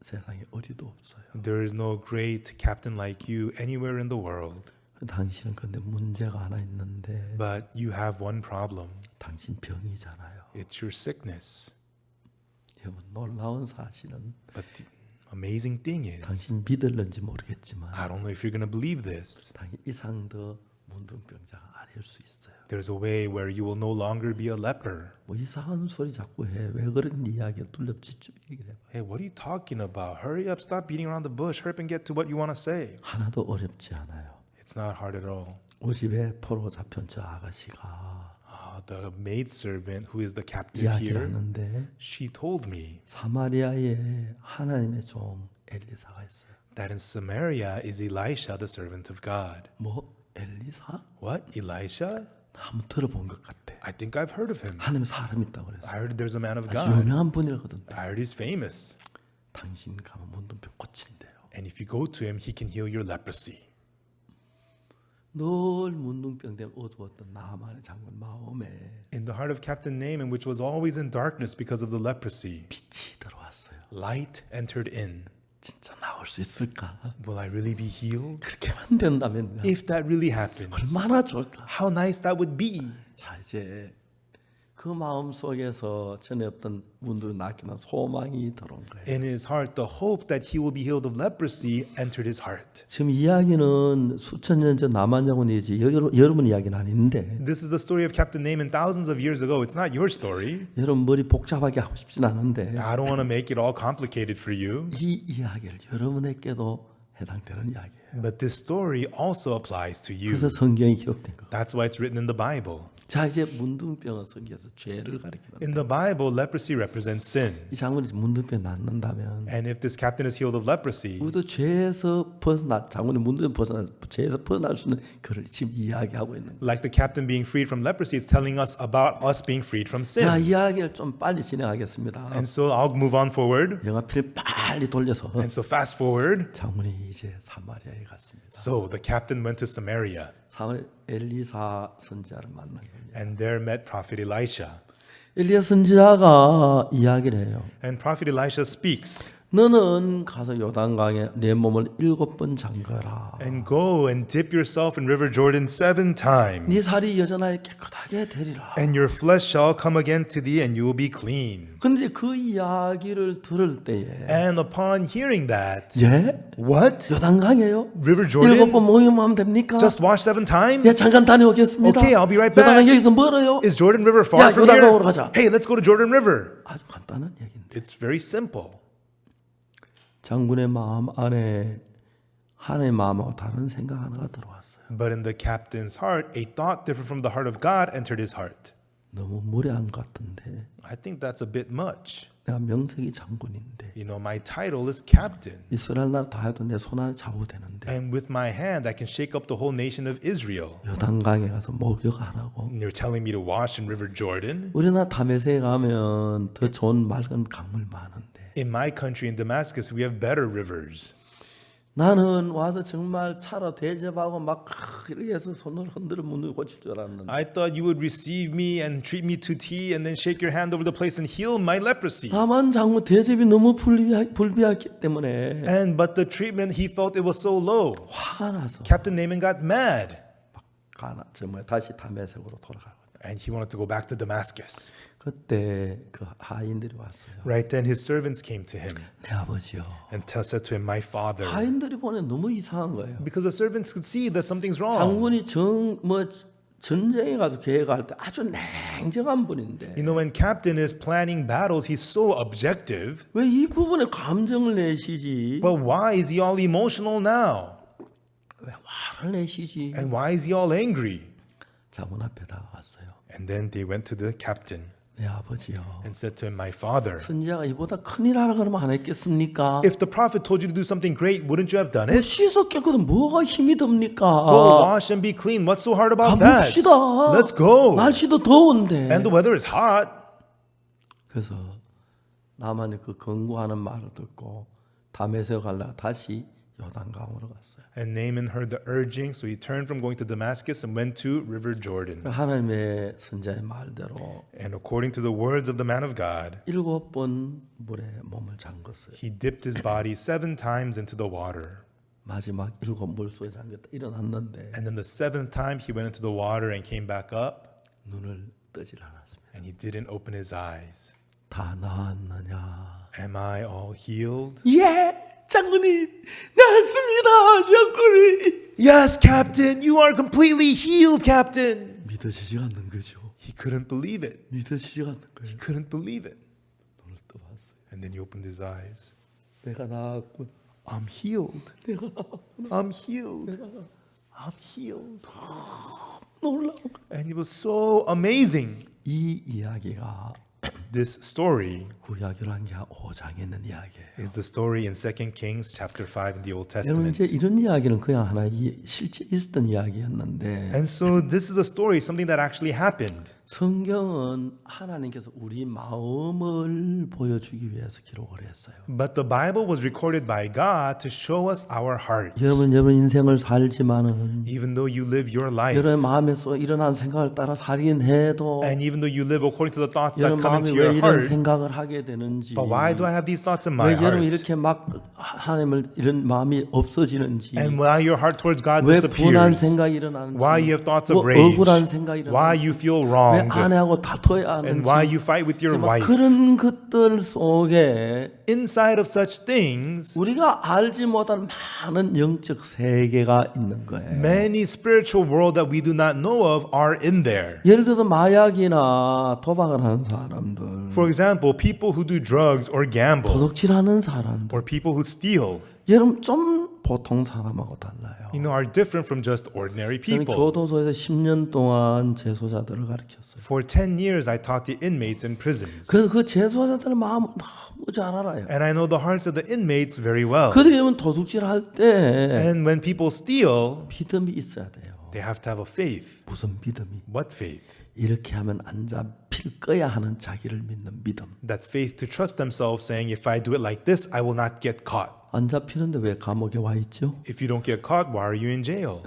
세상에 어디도 없어요. There is no great captain like you anywhere in the world. 당신은 근데 문제가 하나 있는데 But you have one problem. 당신 병이잖아요. It's your sickness. 여러분 놀라운 사실은 But the amazing thing is, 당신 믿을는지 모르겠지만 I don't know if you're going to believe this. 당신 이상 더 문둥병자가 아닐 수 있어요. There's a way where you will no longer be a leper. 뭐 이상한 소리 자꾸 해. 왜 그런 이야기를 둘럽지 좀 얘기를 해봐. Hey, what are you talking about? Hurry up, stop beating around the bush. Hurry up and get to what you want to say. 하나도 어렵지 않아요. It's not hard at all. 50에 포로 잡힌 저 아가씨가 The maidservant who is the captive 이야기를 here, 하는데 she told me 사마리아에 하나님의 종 엘리사가 있어요. that in Samaria is Elisha, the servant of God. 뭐 엘리사? What? Elisha? 나 한번 들어본 것 같아. I think I've heard of him. 하나님의 사람 있다고 그랬어. I heard there's a man of 아주 God. 유명한 분이거든. I heard he's famous. 당신 가면 문둥병 고친대요. And if you go to him, he can heal your leprosy. 늘 문둥병 때문에 어두웠던 나만의 장군 마음에 In the heart of Captain Naaman, which was always in darkness because of the leprosy, 빛이 들어왔어요. light entered in. 진짜 나올 수 있을까? Will I really be healed? 그렇게만 된다면 If that really happens, 얼마나 좋을까? how nice that would be. 자 이제 그 마음 속에서 전에 없던 문둥 낳기는 소망이 들어온 거예요. In his heart, the hope that he will be healed of leprosy entered his heart. 지금 이야기는 수천 년 전 남한 장군이지 여러분 이야기는 아닌데 This is the story of Captain Naaman thousands of years ago. It's not your story. 여러분 머리 복잡하게 하고 싶진 않은데 I don't want to make it all complicated for you. 이 이야기를 여러분에게도 해당되는 이야기예요. But this story also applies to you. 그래서 성경이 기록된 거. That's why it's written in the Bible. 자 이제 문둥병은 성경에서 죄를 가리키는. In the Bible, leprosy represents sin. 이 장군이 문둥병 낫는다면 And if this captain is healed of leprosy, 우리도 죄에서 벗어날 장군이 문둥병 벗어날 죄에서 벗어날 수 있는 그를 지금 이야기하고 있는 거예요. like the captain being freed from leprosy, it's telling us about us being freed from 자 sin. 이야기를 좀 빨리 진행하겠습니다. And so I'll move on forward. 영화필을 빨리 돌려서 And so fast forward. 장군이 이제 사마리아에 갔습니다. So the captain went to Samaria 사마리아 엘리사 선지자를 만난 겁니다. and there met prophet Elisha. 엘리야 선지자가 이야기를 해요. And prophet Elisha speaks. 너는 가서 요단강에 내 몸을 7번 잠가라. And go and dip yourself in river Jordan 7 times. 네 살이 여전하게 깨끗하게 되리라. And your flesh shall come again to thee and you will be clean. 근데 그 이야기를 들을 때에 And upon hearing that, 예? what? 요단강이에요? River 7번 Jordan? 목욕하면 됩니까? Just wash 7 times? 예, 잠깐 다녀오겠습니다. Okay, I'll be right back. 요단강 여기서 멀어요? Is Jordan River far 야, from 요단강으로 here? 가자. Hey, let's go to Jordan River. 아주 간단한 얘기인데 It's very simple. 장군의 마음 안에 하나님의 마음하고 다른 생각 하나가 들어왔어요. But in the captain's heart, a thought different from the heart of God entered his heart. 너무 무례한 것 같은데 I think that's a bit much. 내가 명색이 장군인데 You know, my title is captain. 이스라엘 나라 다 해도 내 손 안에 좌우되는데 And with my hand, I can shake up the whole nation of Israel. 요단강에 가서 목욕하라고. And you're telling me to wash in River Jordan? 우리나라 다메섹에 가면 더 좋은 맑은 강물 많은데 In my country, in Damascus, we have better rivers. 나는 와서 정말 차로 대접하고 막 이렇게 해서 손을 흔들어 문을 고칠 줄 알았는데 I thought you would receive me and treat me to tea and then shake your hand over the place and heal my leprosy. 다만 장군 대접이 너무 불비하기 때문에 But the treatment, he felt it was so low. 화가 나서 Captain Naaman got mad. 다시 다메섹으로 돌아가고 And he wanted to go back to Damascus. 그때 그 하인들이 왔어요. Right then, his servants came to him 내 아버지요. and said to him, my father. 하인들이 보니 너무 이상한 거예요. Because the servants could see that something's wrong. 장군이 전쟁에 가서 계획할 때 아주 냉정한 분인데 You know, when captain is planning battles, he's so objective. 왜 이 부분에 감정을 내시지? But why is he all emotional now? 왜 화를 내시지? And why is he all angry? 장군 앞에 다가왔어요. And then they went to the captain 내 아버지요. and said to him, my father. 선지자가 이보다 큰일 하라 그러면 안 했겠습니까? If the prophet told you to do something great, wouldn't you have done it? 씻어 깨끗은 뭐가 힘이 듭니까? Go wash and be clean. What's so hard about that? 가봅시다. Let's go. 날씨도 더운데. And the weather is hot. 그래서 나만이 그 권고하는 말을 듣고 다메섹 가려고 다시 요단강으로 갔어요. And Naaman heard the urging, so he turned from going to Damascus and went to River Jordan. 하나님의 선지자의 말대로 And according to the words of the man of God, 7번 물에 몸을 잠궜어요. he dipped his body 7 times into the water. 마지막 7 물속에 잠겼다 일어났는데 And then the 7th time he went into the water and came back up, 눈을 뜨질 않았습니다. and he didn't open his eyes. 다 나았느냐? Am I all healed? 예, 장군님 나았습니다, 장군님. Yes, Captain, you are completely healed, Captain. 믿어지지가 않는 거죠. He couldn't believe it. 믿어지지가 않는 거예요. He couldn't believe it. 눈을 떠봤어요. And then he opened his eyes. 내가 나았군. I'm healed. I'm healed. I'm healed. 놀라운 거. And it was so amazing. 이 이야기가 This story 구약 열왕기하 5장에 있는 이야기예요. is the story in 2 Kings chapter 5 in the Old 여러분 Testament. 이제 이런 이야기는 그냥 하나 실제 있었던 이야기였는데 And so this is a story, something that actually happened. 성경은 하나님께서 우리 마음을 보여주기 위해서 기록을 했어요. But the Bible was recorded by God to show us our hearts. 여러분 인생을 살지만은 Even though you live your life, 여러분 마음에서 일어난 생각을 따라 살긴 해도 and even though you live according to the thoughts that 여러분 come 마음이 into 왜 your 이런 heart, 생각을 하게 되는지 but why do I have these thoughts in my 왜 여러분 heart? 이렇게 막 하나님을 이런 마음이 없어지는지 And why your heart towards God 왜 분한 disappears? 생각이 일어나는지 Why you have thoughts of 뭐 rage? 억울한 생각이 Why 일어나는지 you feel 왜 wronged? 아내하고 다퉈야 And 하는지 why you fight with your 막 wife? 그런 것들 속에 Inside of such things, 우리가 알지 못한 많은 영적 세계가 있는 거예요. many spiritual world that we do not know of are in there. 예를 들어서 마약이나 도박을 하는 사람들, For example, people who do drugs or gamble, 도둑질하는 사람들, or people who steal. 여러분 좀 보통 사람하고 달라요. you know, are different from just ordinary 저는 people. 교도소에서 10년 동안 재소자들을 가르쳤어요. For 10 years, I taught the inmates in prisons. 그래서 그 재소자들의 마음을 너무 잘 알아요. And I know the hearts of the inmates very well. 그들이 도둑질 할 때 And when people steal, 믿음이 있어야 돼요. they have to have a faith. 무슨 믿음이? What faith? 이렇게 하면 안 잡힐 거야 하는 자기를 믿는 믿음. That faith to trust themselves, saying, if I do it like this, I will not get caught. 안 잡히는데 왜 감옥에 와 있죠? If you don't get caught, why are you in jail?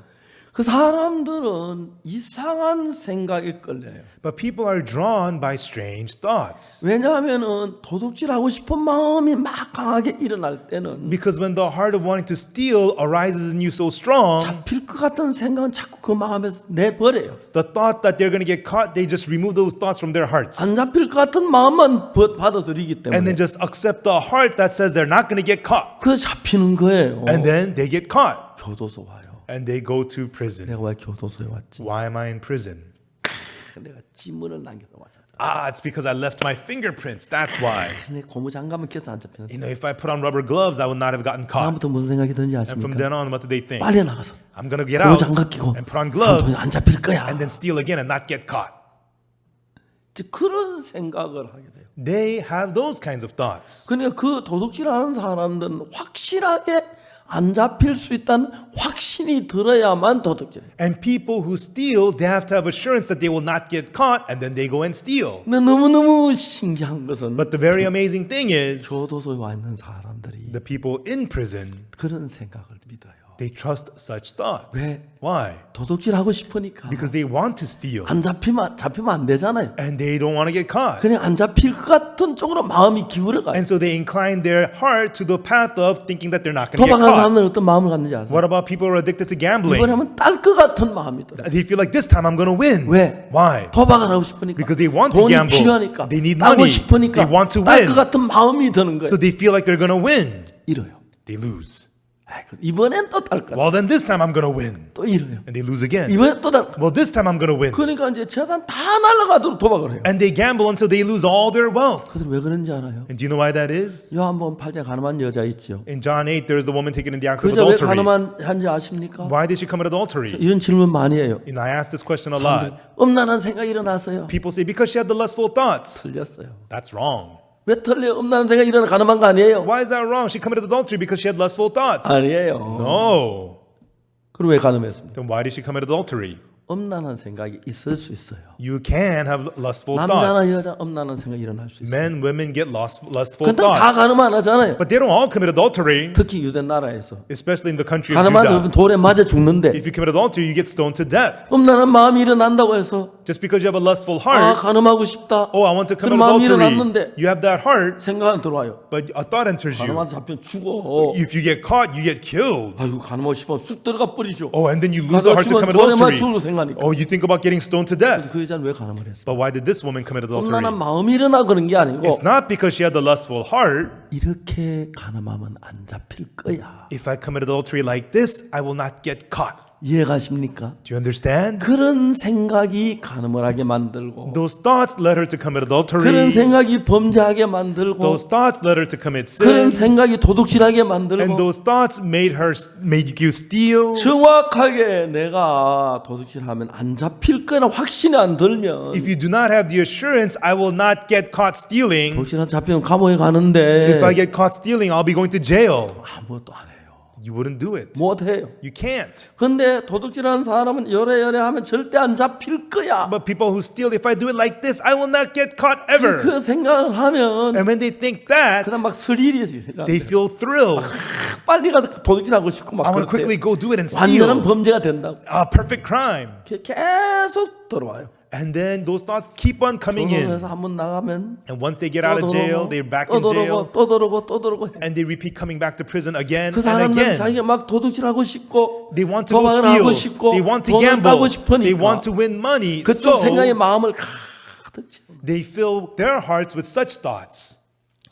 그 사람들은 이상한 생각에 끌려요. But people are drawn by strange thoughts. 왜냐하면은 도둑질하고 싶은 마음이 막 강하게 일어날 때는 Because when the heart of wanting to steal arises in you so strong, 잡힐 것 같은 생각은 자꾸 그 마음에서 내버려요. the thought that they're going to get caught, they just remove those thoughts from their hearts. 안 잡힐 것 같은 마음만 받아들이기 And 때문에 then just accept the heart that says they're not going to get caught. 그 잡히는 거예요. And then they get caught. 교도소 와요. And they go to prison. 내가 왜 교도소에 왔지? Why am I in prison? 내가 지문을 남겨서 왔잖아. Ah, it's because I left my fingerprints. That's why. 근데 고무장갑은 껴서 안 잡히는. You know, if I put on rubber gloves, I would not have gotten caught. 다음부터 무슨 생각이 드는지 And from 아십니까? then on, what do they think? 빨리 나가서 I'm going to get out 고무장갑 끼고 and put on 한 gloves 통에 안 잡힐 거야. and then steal again and not get caught. 그런 생각을 하게 돼요. They have those kinds of thoughts. 그러니까 그 도둑질하는 사람들은 확실하게 안 잡힐 수 있다는 확신이 들어야만 도둑질해요. And people who steal, they have to have assurance that they will not get caught, and then they go and steal. 근데 너무너무 신기한 것은 But the very amazing thing is, 교도소에 와 있는 사람들이 the people in prison, 그런 생각을 믿어요. they trust such thoughts. 왜? Why? 도둑질하고 싶으니까 Because they want to steal, 안 잡히면 안 되잖아요. and they don't want to get caught. 그냥 안 잡힐 것 같은 쪽으로 마음이 기울어 가요. And so they incline their heart to the path of thinking that they're not going to get 도박하는 caught. 사람들은 어떤 마음을 갖는지 아세요? What about people who are addicted to gambling? 이번에 하면 딸 것 같은 마음이 들어요. They feel like this time I'm going to win. 왜? Why? 도박을 하고 싶으니까 Because they want to 돈이 gamble. 필요하니까 They need 따고 money. 싶으니까 They want to 딸 win. 것 같은 마음이 드는 거예요. So they feel like they're going to win. 잃어요. They lose. 이번엔 또 딸 것. Well, then this time I'm going to win. 또 잃어요. And they lose again. 이번엔 또 딸 것. Well, this time I'm going to win. 그러니까 이제 재산 다 날아가도록 도박을 해요. And they gamble until they lose all their wealth. 그들 왜 그런지 알아요? And do you know why that is? 요한복음 8장 가늠한 여자 있죠. In John 8, there's the woman taken in the act 그 of 여자 왜 adultery. 가늠한지 아십니까? Why did she commit adultery? 이런 질문 많이 해요. And I ask this question a lot. 음란한 생각이 일어났어요. People say, because she had the lustful thoughts. 틀렸어요. That's wrong. 왜 틀려? 음란한 생각이 일어나 가늠한 거 아니에요? Why is that wrong? She committed adultery because she had lustful thoughts. 아니에요. No. 그럼 왜 가늠했습니까? Then why did she commit adultery? 음란한 생각이 있을 수 있어요. You can have lustful 남자나 thoughts. 여자 음란한 생각이 일어날 수 있어요. Men, women get lustful 근데 다 thoughts. 가늠 안 하잖아요. But they don't all commit adultery, 특히 유대 나라에서 especially in the country of 가늠하면 Judah. 돌에 맞아 죽는데 If you commit adultery, you get stoned to death. 음란한 마음이 일어난다고 해서 Just because you have a lustful 아 heart, 가늠하고 싶다. oh, I want to 그런 commit 마음이 adultery. 일어났는데 You have that heart, 생각은 들어와요. but a thought enters you. 가늠한 잡히면 죽어. If you get caught, you get killed. 아이고 가늠하고 싶으면 쑥 들어가 버리죠. Oh, and then you lose the 가다 heart to 죽으면 commit 돌에만 adultery. 죽을 생각하니까. Oh, you think about getting stoned to death. 그 여자는 왜 가늠을 했어? But why did this woman commit adultery? 음란한 마음이 일어나 그런 게 아니고 It's not because she had the lustful heart. 이렇게 가늠하면 안 잡힐 거야. If I commit adultery like this, I will not get caught. 이해가십니까? Do you understand? 그런 생각이 가늠을 하게 만들고 Those thoughts led her to commit adultery. 그런 생각이 범죄하게 만들고 Those thoughts led her to commit 그런 sins. 생각이 도둑질하게 And 만들고 those thoughts made you steal. 정확하게 내가 도둑질하면 안 잡힐 거나 확신이 안 들면 If you do not have the assurance, I will not get caught stealing. 도둑질한 잡히면 감옥에 가는데 If I get caught stealing, I'll be going to jail. 아무것도 안 해요. You wouldn't do it. 못해요. You can't. 근데 도둑질하는 사람은 요래요래 하면 절대 안 잡힐 거야. But people who steal, if I do it like this, I will not get caught ever. 그 생각을 하면 And when they think that, 그다음 막 스릴이 they feel thrills. 빨리 가서 도둑질하고 싶고 막 I want to 그렇대요. quickly go do it and 완전한 steal. 범죄가 된다고. A perfect crime. 계속 들어와요. And then those thoughts keep on coming in. 조선에서 한번 나가면 And once they get out of jail, they're back in jail. 또 들어오고 해. And they repeat coming back to prison again 그 and 사람들은 again. 자기가 막 도둑질하고 싶고 They want to go 도박을 하고 steal. 싶고 They want to 돈을 gamble. 따고 They want 싶으니까 to win money. 그쪽 So 생각에 마음을 가득 채워. they fill their hearts with such thoughts.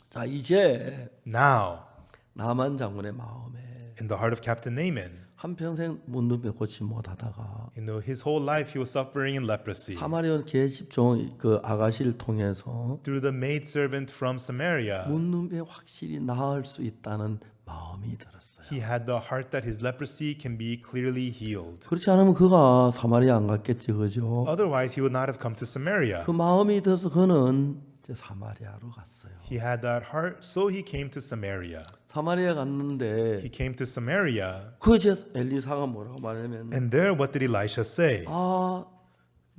자 이제 Now, 나만 장군의 마음에 in the heart of Captain Naaman, 한평생 문둥병 고치 못하다가 his whole life he was suffering in leprosy. 사마리아 계집종 그 아가씨를 통해서 Through the maidservant from Samaria, 문둥병 확실히 나을 수 있다는 마음이 들었어요. He had the heart that his leprosy can be clearly healed. 그렇지 않으면 그가 사마리아 안 갔겠지, 그죠? Otherwise, he would not have come to Samaria. 그 마음이 들어서 그는 이제 사마리아로 갔어요. He had that heart, so he came to Samaria. 사마리아 갔는데 He came to Samaria, 그 이제 엘리사가 뭐라고 말하냐면 and there what did Elisha say?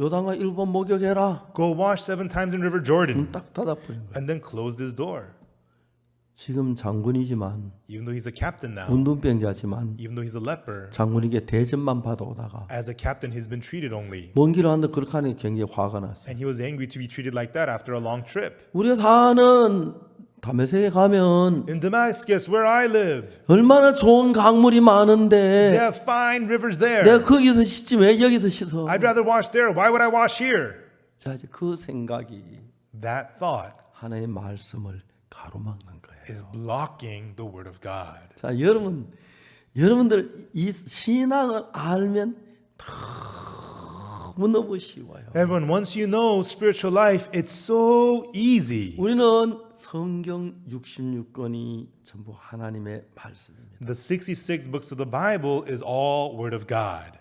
요단강 7번 목욕해라. Go wash 7 times in River Jordan, 딱 닫아버린 거예요. and then closed his door. 지금 장군이지만 Even though he's a captain now, 운동병자지만 even though he's a leper, 장군에게 대접만 받아오다가 as a captain he's been treated only. 먼 길을 하는데 그렇게 하니 굉장히 화가 났어요. And he was angry to be treated like that after a long trip. 우리가 사는 다메섹에 가면 In Damascus, where I live, 얼마나 좋은 강물이 they 많은데 have fine rivers there. 내가 거기서 씻지 왜 여기서 씻어? I'd rather wash there. Why would I wash here? 자, 이제 그 생각이 That thought 하나님의 말씀을 가로막는 거예요. is blocking the word of God. 자, 여러분들 이 신앙을 알면 너무 쉬워요. Everyone, once you know spiritual life, it's so easy. 우리는 성경 66권이 전부 하나님의 말씀입니다. The 66 books of the Bible is all word of God.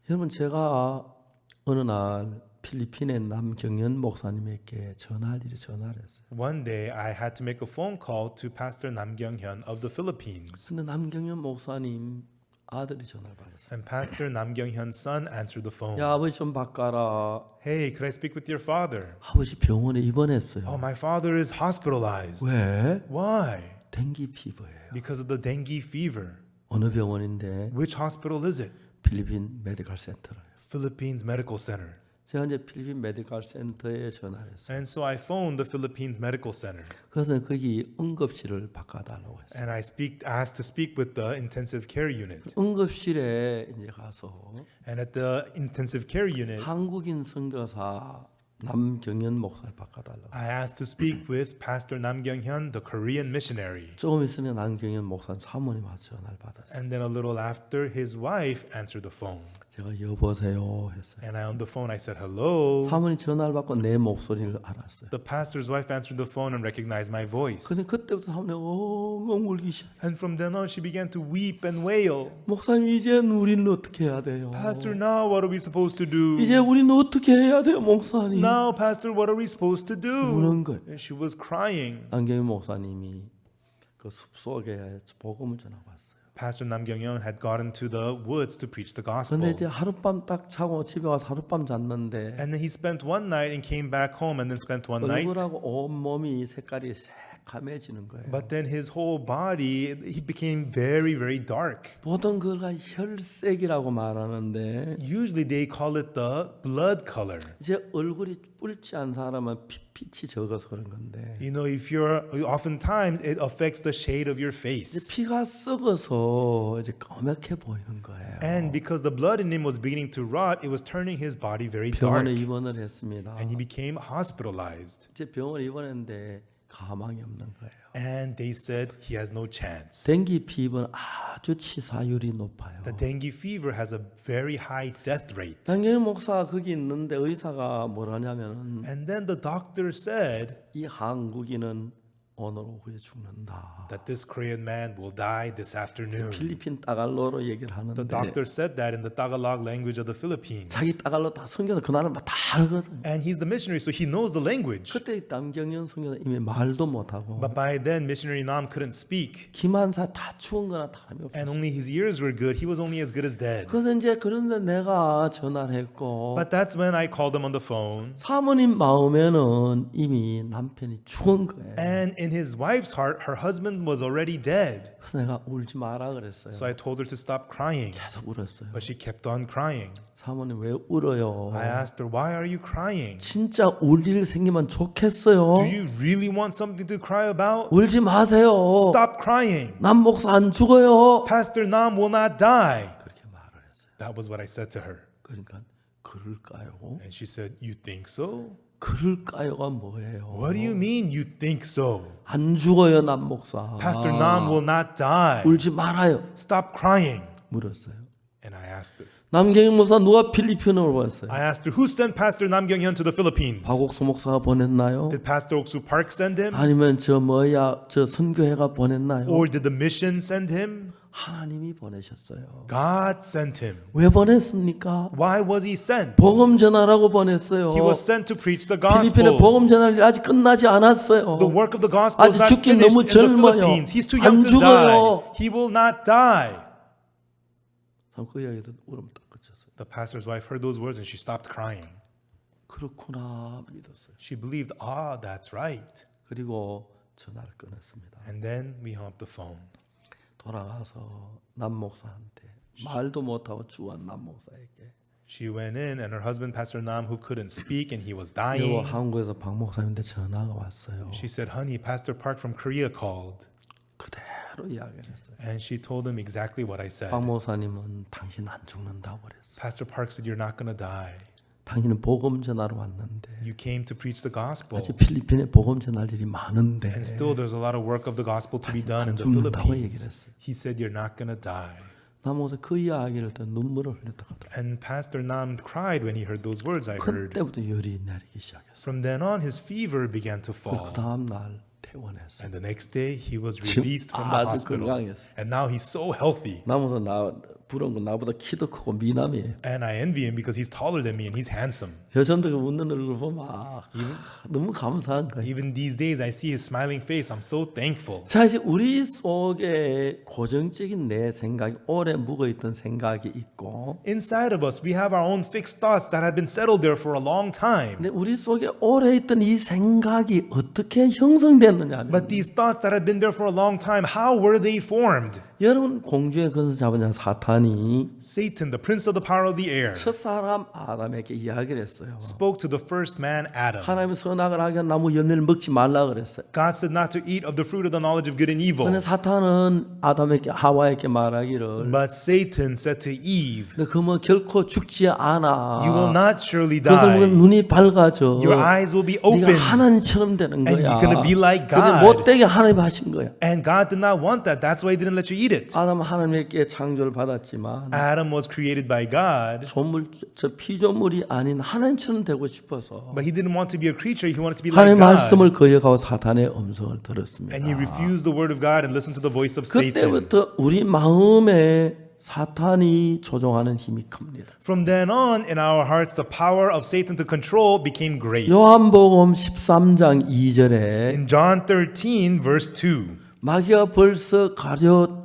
여러분, 제가 어느 날 필리핀의 남경현 목사님에게 전화를 했어요. One day, I had to make a phone call to Pastor Nam Kyung-hyun of the Philippines. 근데 남경현 목사님 아들이 전화를 받았어요. And Pastor Nam Kyung-hyun's son answered the phone. 야, 아버지 좀 바꿔라. Hey, could I speak with your father? 아버지 병원에 입원했어요. Oh, my father is hospitalized. 왜? Why? 댕기 피부예요. Because of the dengue fever. 어느 병원인데? Which hospital is it? 필리핀 메디컬 센터로요. Philippines Medical Center. 제가 이제 필리핀 메디컬 센터에 전화를 했어요. And so I phoned the Philippines Medical Center. 그래서 거기 응급실을 바꿔달라고 했어요. And I asked to speak with the intensive care unit. 응급실에 이제 가서 And at the intensive care unit, 한국인 선교사 남경현 목사를 바꿔달라고. I asked to speak with Pastor Nam Kyung-hyun, the Korean missionary. 조금 있으니 남경현 목사 사모님한테 전화를 받았어요. And then a little after, his wife answered the phone. 제가 여보세요 했어요. And on the phone, I said, hello. 사모님 전화를 받고 내 목소리를 알았어요. The pastor's wife answered the phone and recognized my voice. 근데 그때부터 사모님 엉엉 울기 시작. And from then on, she began to weep and wail. 목사님 이제는 우리는 어떻게 해야 돼요? Pastor, now what are we supposed to do? 이제 우리는 어떻게 해야 돼요, 목사님? Now, Pastor, what are we supposed to do? 우는 거예요. And she was crying. 안경희 목사님이 그 숲속에 복음을 전하고 왔어요. Pastor Nam Kyung-hyun had gotten to the woods to preach the gospel. 근데 이제 하룻밤 딱 자고 집에 와서 하룻밤 잤는데 And then he spent one night and came back home and then spent one night. 얼굴하고 온 몸이 색깔이 새카매지는 거예요. But then his whole body, he became very, very dark. 보통 그걸 혈색이라고 말하는데 Usually they call it the blood color. 이제 얼굴이 뿔지한 사람은 빛이 적어서 그런 건데 You know, oftentimes it affects the shade of your 이제 face. 피가 썩어서 이제 까맣게 보이는 거예요. And because the blood in him was beginning to rot, it was turning his body very 병원에 dark. 입원을 했습니다. And he became hospitalized. 이제 병원에 입원했는데 가망이 없는 거예요. And they said he has no chance. 댕기 피부는 아주 치사율이 높아요. The dengue fever has a very high death rate. 남경현 목사가 거기 있는데 의사가 뭐라냐면은 And then the doctor said 이 한국인은 오늘 오후에 죽는다. that this Korean man will die this afternoon. 필리핀 따갈로로 얘기를 The 하는데 doctor said that in the Tagalog language of the Philippines. 자기 따갈로 다 성경을 그 나라 다 알거든. And he's the missionary, so he knows the language. 그때 남경현 성교사 이미 말도 못하고 But by then, missionary Nam couldn't speak. 김한사 다 죽은 거나 다름이 없어. And only his ears were good. He was only as good as dead. 그래서 이제 그런데 내가 전화를 했고 But that's when I called him on the phone. 사모님 마음에는 이미 남편이 죽은 거예요. And in his wife's heart, her husband was already dead. 그래서 내가 울지 마라 그랬어요. So I told her to stop crying. 계속 울었어요. But she kept on crying. 사모님 왜 울어요? I asked her, why are you crying? 진짜 울 일 생기면 좋겠어요. Do you really want something to cry about? 울지 마세요. Stop crying. 남 목사 안 죽어요. Pastor Nam will not die. 그렇게 말을 했어요. That was what I said to her. 그러니까 그럴까요? And she said, you think so? 그럴까요가 뭐예요? What do you mean you think so? 안 죽어요, 남 목사. Pastor Nam will not die. 울지 말아요. Stop crying. 물었어요. And I asked her, 남경희 목사 누가 필리핀으로 보냈어요? I asked her, who sent Pastor Nam Kyung-hyun to the Philippines? 박옥수 목사가 보냈나요? Did Pastor Oksu Park send him? 아니면 저 선교회가 보냈나요? Or did the mission send him? 하나님이 보내셨어요. God sent him. 왜 보냈습니까? Why was he sent? 복음 전하라고 보냈어요. He was sent to preach the 필리핀의 gospel. 복음 전할 일 아직 끝나지 않았어요. The work of the gospel is 아직 not 죽기 finished 너무 in the 젊어요. Philippines. He's too 안 young to die. 죽어요. He will not die. 참 그 이야기 듣고 울음 딱 그쳤어요. The pastor's wife heard those words and she stopped crying. 그렇구나 믿었어요. She believed, ah, that's right. 그리고 전화를 끊었습니다. And then we hung up the phone. 돌아가서 남 목사한테 말도 못하고 죽은 남 목사에게 She went in and her husband, Pastor Nam, who couldn't speak and he was 여보 dying. 한국에서 박 목사님한테 전화가 왔어요. She said, honey, Pastor Park from Korea called. 그대로 이야기를 했어요. And she told him exactly what I said. 박 목사님은 당신 안 죽는다고 그랬어요. Pastor Park said, you're not going to die. 당신은 복음 전하러 왔는데 You came to preach the gospel. 아직 필리핀에 복음 전할 일이 많은데 And still there's a lot of work of the gospel to be done in the 죽는다고 얘기를 Philippines. 했어요. He said, you're not going to die. 남 목사 그 이야기를 듣고 눈물을 흘렸다 하더라고요. And Pastor Nam cried when he heard those words I heard. 그때부터 열이 내리기 시작했어요. From then on, his fever began to 그 fall. 다음 날 퇴원했어요. And the next day, he was 지금 released from the 아주 hospital. 건강했어요. And now he's so healthy. 남 목사 부러운 건 나보다 키도 크고 미남이에요. And I envy him because he's taller than me and he's handsome. 여전도 그 웃는 얼굴 보면 너무 감사한 거예요. Even these days, I see his smiling face. I'm so thankful. 자 이제 우리 속에 고정적인 내 생각이 오래 묵어있던 생각이 있고 Inside of us, we have our own fixed thoughts that have been settled there for a long time. 근데 우리 속에 오래 있던 이 생각이 어떻게 형성됐느냐 하면 But these thoughts that have been there for a long time, how were they formed? 여러분 공중의 근서 잡은 자 사탄이 Satan, the prince of the power of the air, 첫사람 아담에게 이야기를 했어요. spoke to the first man, Adam. 하나님의 선악을 하게 한 나무 열매를 먹지 말라 그랬어요. God said not to eat of the fruit of the knowledge of good and evil. 근데 사탄은 아담에게 하와에게 말하기를 But Satan said to Eve, 너 그뭐 결코 죽지 않아. you will not surely 그것을 보면 die. 눈이 밝아져. Your eyes will be 네가 opened. 하나님처럼 되는 And 거야. you're gonna be like 그게 God. 못되게 하나님 하신 거야. And God did not want that. That's why he didn't let you eat it. 아담 하나님께 창조를 받았지만 Adam was created by God, 저 피조물이 아닌 하나님처럼 되고 싶어서 but he didn't want to be a creature. He wanted to be like 하나님의 God. 말씀을 거역하고 사탄의 음성을 들었습니다. And he refused the word of God and listened to the voice of Satan. 그때부터 우리 마음에 사탄이 조종하는 힘이 큽니다. From then on, in our hearts, the power of Satan to control became great. 요한복음 13장 2절에 In John 13, verse 2, 마귀가 벌써 가룟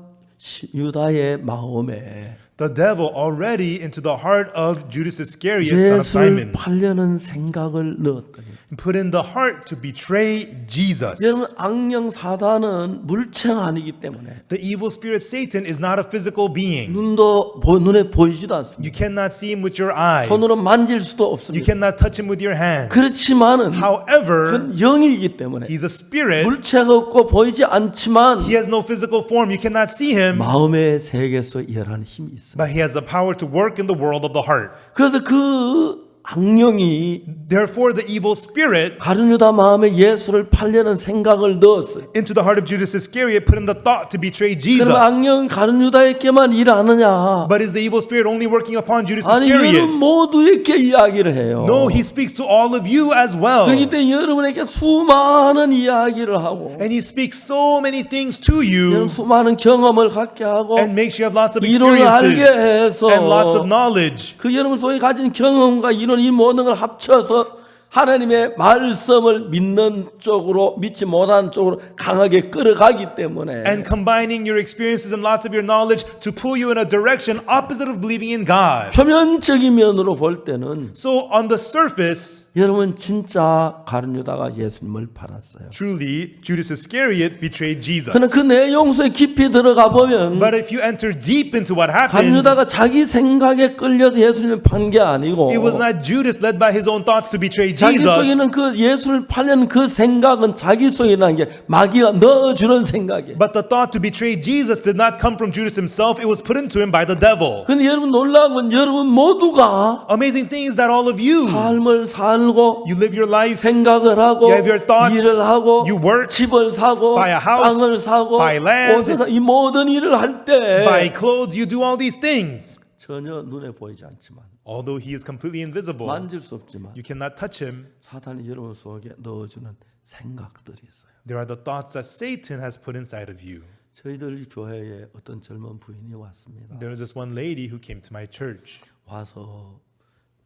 유다의 마음에 the devil already into the heart of Judas Iscariot, son of 예수를 Simon, 팔려는 생각을 넣었더니 put in the heart to betray Jesus. 여러분 악령 사단은 물체가 아니기 때문에 The evil spirit Satan is not a physical being. 눈에 보이지도 않습니다. You cannot see him with your eyes. 손으로 만질 수도 You 없습니다. cannot touch him with your hands. 그렇지만은 However, 그건 영이기 때문에 he's a spirit. 물체가 없고 보이지 않지만 He has no physical form. You cannot see him, 마음의 세계에서 일하는 힘이 있습니다. but he has the power to work in the world of the heart. 그래서 그 악령이 Therefore, the evil spirit 가룟 유다 마음에 예수를 팔려는 생각을 넣었어요. into the heart of Judas Iscariot put in the thought to betray Jesus. 그럼 악령 가룟 유다에게만 일하느냐? But is the evil spirit only working upon Judas 아니 여러분 Iscariot? 모두에게 이야기를 해요. No, he speaks to all of you as well. 그렇기 때문에 여러분에게 수많은 이야기를 하고 And he speaks so many things to 여러분 you 수많은 경험을 갖게 하고 and makes you have lots of 이론을 알게 experiences 해서 and lots of knowledge. 그 여러분 속에 가진 경험과 이론 이 모든 걸 합쳐서 하나님의 말씀을 믿는 쪽으로 믿지 못하는 쪽으로 강하게 끌어가기 때문에 And combining your experiences and lots of your knowledge to pull you in a direction opposite of believing in God. 표면적인 면으로 볼 때는 So on the surface, 여러분 진짜 가룟 유다가 예수님을 팔았어요. truly, Judas Iscariot betrayed Jesus. 그러나 그 내용 속에 깊이 들어가 보면 But if you enter deep into what 가룟 happened, 유다가 자기 생각에 끌려서 예수님을 판 게 아니고 it was not Judas led by his own thoughts to betray 자기 Jesus. 속에는 그 예수를 팔려는 그 생각은 자기 속에라는 게 마귀가 넣어주는 생각이에요. But the thought to betray Jesus did not come from Judas himself. It was put into him by the devil. 근데 여러분 놀라운 건 여러분 모두가 Amazing thing is that all of you, 삶을 살고 you live your life, 생각을 하고 You have your thoughts, 일을 하고 you work, 집을 사고 buy a house, 땅을 사고 buy land, 옷을 사, 이 모든 일을 할 때 buy clothes, you do all these things. 전혀 눈에 보이지 않지만 Although he is completely invisible, 만질 수 없지만 you cannot touch him. 사탄이 여러분 속에 넣어주는 생각들이 있어요. There are the thoughts that Satan has put inside of you. 저희들 교회에 어떤 젊은 부인이 왔습니다. There was this one lady who came to my church, 와서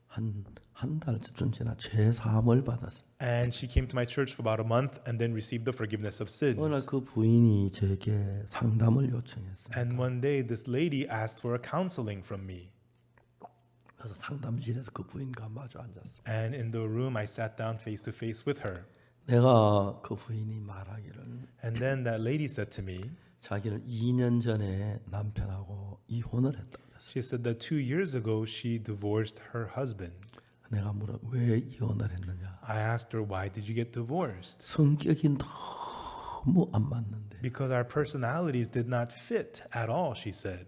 한 달쯤 지나 죄 사함을 받았어요. and she came to my church for about a month and then received the forgiveness of 어느 날 sins. 그 부인이 저에게 상담을 요청했어요. And one day, this lady asked for a counseling from me. 그래서 상담실에서 그 부인과 마주 앉았어요. And in the room, I sat down face to face with her. 내가 그 부인이 말하기를 And then that lady said to me, 자기는 2년 전에 남편하고 이혼을 했다 그랬어요. she said that 2 years ago she divorced her husband. 내가 물어 왜 이혼을 했느냐? I asked her, why did you get divorced? 성격이 너무 안 맞는데. Because our personalities did not fit at all, she said.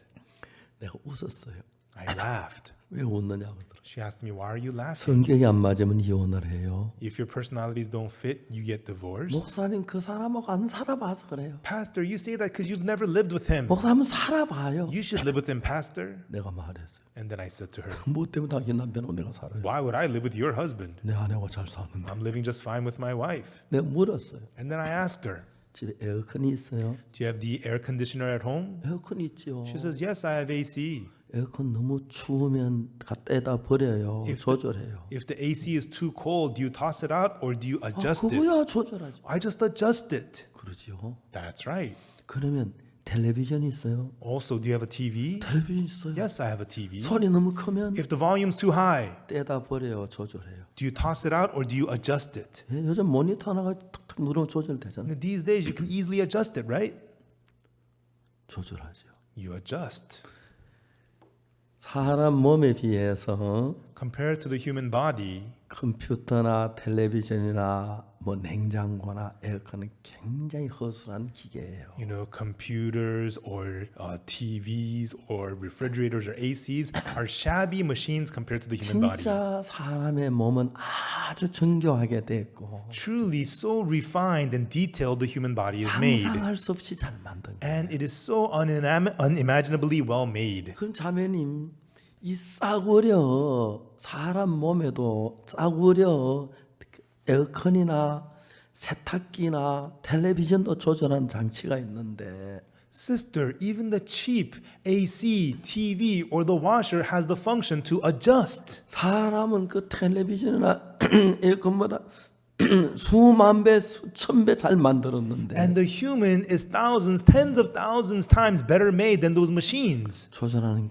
내가 웃었어요. I laughed. 왜 웃느냐고 그러더라고요. She asked me, why are you laughing? 성격이 안 맞으면 이혼을 해요. If your personalities don't fit, you get divorced? 목사님 그 사람하고 안 살아봐서 그래요. Pastor, you say that because you've never lived with him. 목사님 살아봐요. You should live with him, Pastor. 내가 말했어요. And then I said to her, 뭐 때문에 당신 남편하고 내가 살아요? why would I live with your husband? 내 아내하고 잘 사는데. I'm living just fine with my wife. 내가 물었어요. And then I asked her, 집에 에어컨이 있어요? do you have the air conditioner at home? 에어컨이 있죠. She says, yes, I have AC. 에어컨 너무 추우면 갖다 버려요. 조절해요. If the AC is too cold, do you toss it out or do you adjust it? 그거야 조절하죠. I just adjust it. 그러지요. That's right. 그러면 텔레비전이 있어요. Also, do you have a TV? 텔레비전 있어요. Yes, I have a TV. 소리 너무 크면 If the volume's too high, 떼다 버려요. 조절해요. do you toss it out or do you adjust it? 예, 요즘 모니터 하나가 툭툭 누르면 조절되잖아요. These days, you can easily adjust it, right? 조절하죠. You adjust. 사람 몸에 비해서 Compared to the human body, 컴퓨터나 텔레비전이나 뭐 냉장고나 에어컨은 굉장히 허술한 기계예요. you know, computers or TVs or refrigerators or ACs are shabby machines compared to the human body. 진짜 사람의 몸은 아주 정교하게 됐고 Truly, so refined and detailed the human body is made. 상상할 수 없이 잘 만든 거예요. And it is so unimaginably well made. 그럼 자매님 이 싸구려 사람 몸에도 싸구려 에어컨이나 세탁기나 텔레비전도 조절하는 장치가 있는데 Sister, even the cheap AC, TV, or the washer has the function to adjust. 사람은 그 텔레비전이나 에어컨보다 수만 배, 수천 배 잘 만들었는데 And the human is thousands, tens of thousands times better made than those machines. 조절하는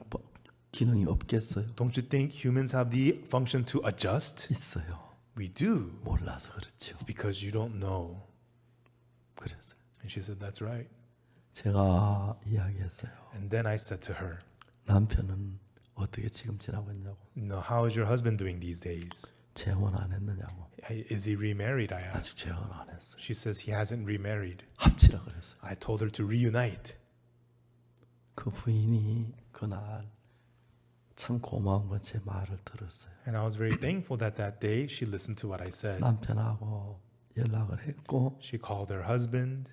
기능이 없겠어요? Don't you think humans have the function to adjust? 있어요. We do. 몰라서 그렇죠. It's because you don't know. 그래서 And she said, that's right. 제가 이야기했어요. And then I said to her, 남편은 어떻게 지금 지나고 있냐고. no, how is your husband doing these days? 재혼 안 했느냐고. Is he remarried? I 아직 asked. 재혼 안 했어요. She says he hasn't remarried. 합치라 그랬어요. I told her to reunite. 그 부인이 그날 참 고마운 건 제 말을 들었어요. And I was very thankful that that day she listened to what I said. 남편하고 연락을 했고 She called her husband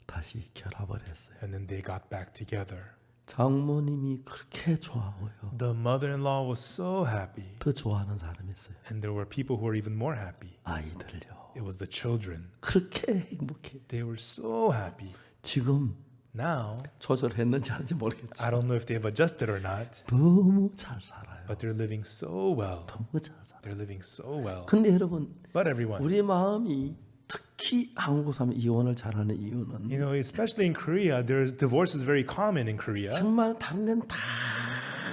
다시 결합을 했어요. and then they got back together. 장모님이 그렇게 좋아하고요. The mother-in-law was so happy. 더 좋아하는 사람이 있어요. And there were people who were even more happy. 아이들요. It was the children. 그렇게 행복해. They were so happy. 지금 Now, 조절했는지 아닌지 모르겠지. I don't know if they've adjusted or not, 너무 잘 살아요. but they're living so well. 너무 잘 살아요. They're living so well. 근데 여러분, But everyone, 우리 마음이 특히 한국 사람 이혼을 잘하는 이유는 you know, especially in Korea, divorce is very common in Korea. 정말 다른 데는 다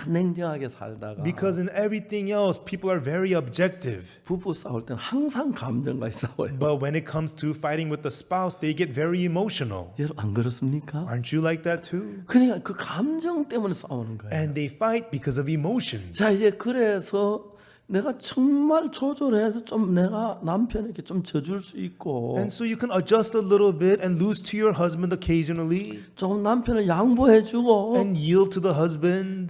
냉정하게 살다가 Because in everything else, people are very objective. 부부 싸울 때는 항상 감정과 싸워요. But when it comes to fighting with the spouse, they get very emotional. 여러분 안 그렇습니까? Aren't you like that too? 그러니까 그 감정 때문에 싸우는 거예요. And they fight because of emotions. 자 이제 그래서 내가 정말 조절해서 좀 내가 남편에게 좀 져줄 수 있고 And so you can adjust a little bit and lose to your husband occasionally 조금 남편을 양보해주고 and yield to the husband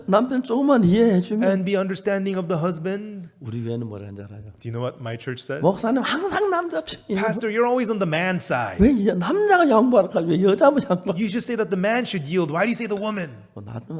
남편 조금만 이해해주면 and be understanding of the husband. 우리 교회는 뭐라 하는지 알아요? Do you know what my church says? 목사님 항상 남자 편이에요. Pastor, you're always on the man side. 왜 이제 남자가 양보할까? 왜 여자만 양보? You should say that the man should yield. Why do you say the woman?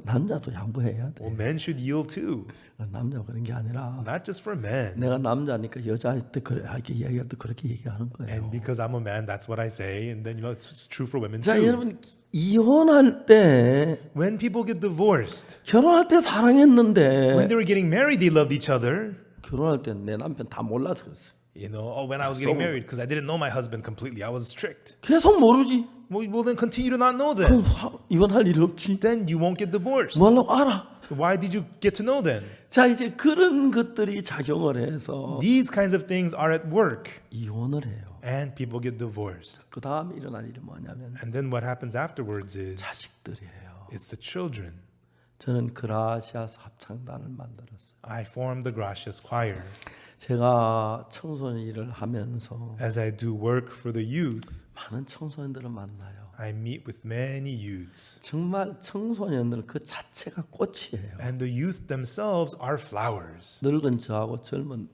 남자도 양보해야 돼. Well, men should yield too. 남자가 그런 게 아니라 Not just for men. 내가 남자니까 여자한테 이렇게 얘기할 때 그렇게 얘기하는 거예요. And because I'm a man, that's what I say. And then, it's true for women 자, too. 여러분 이혼할 때 When people get divorced, 결혼할 때 when 사랑했는데 they were getting married, they loved each other. 결혼할 때 내 남편 다 몰라서 그랬어. When I was getting married, because I didn't know my husband completely. I was strict. 계속 모르지. Well, then continue to not know 그럼 then. 이혼할 일 없지. Then you won't get divorced. 뭐라고 알아? Why did you get to know then? 자, 이제 그런 것들이 작용을 해서 These kinds of things are at work, 이혼을 해요. and people get divorced. 그 다음에 일어날 일이 뭐냐면 And then what happens afterwards is 자식들이에요. it's the children. 저는 그라시아스 합창단을 만들었어요. I formed the Gracias Choir. 제가 청소년 일을 하면서 As I do work for the youth, 많은 청소년들을 만나요. I meet with many youths. 정말 청소년들 그 자체가 꽃이에요. And the youth themselves are flowers. 늙은 저하고 젊은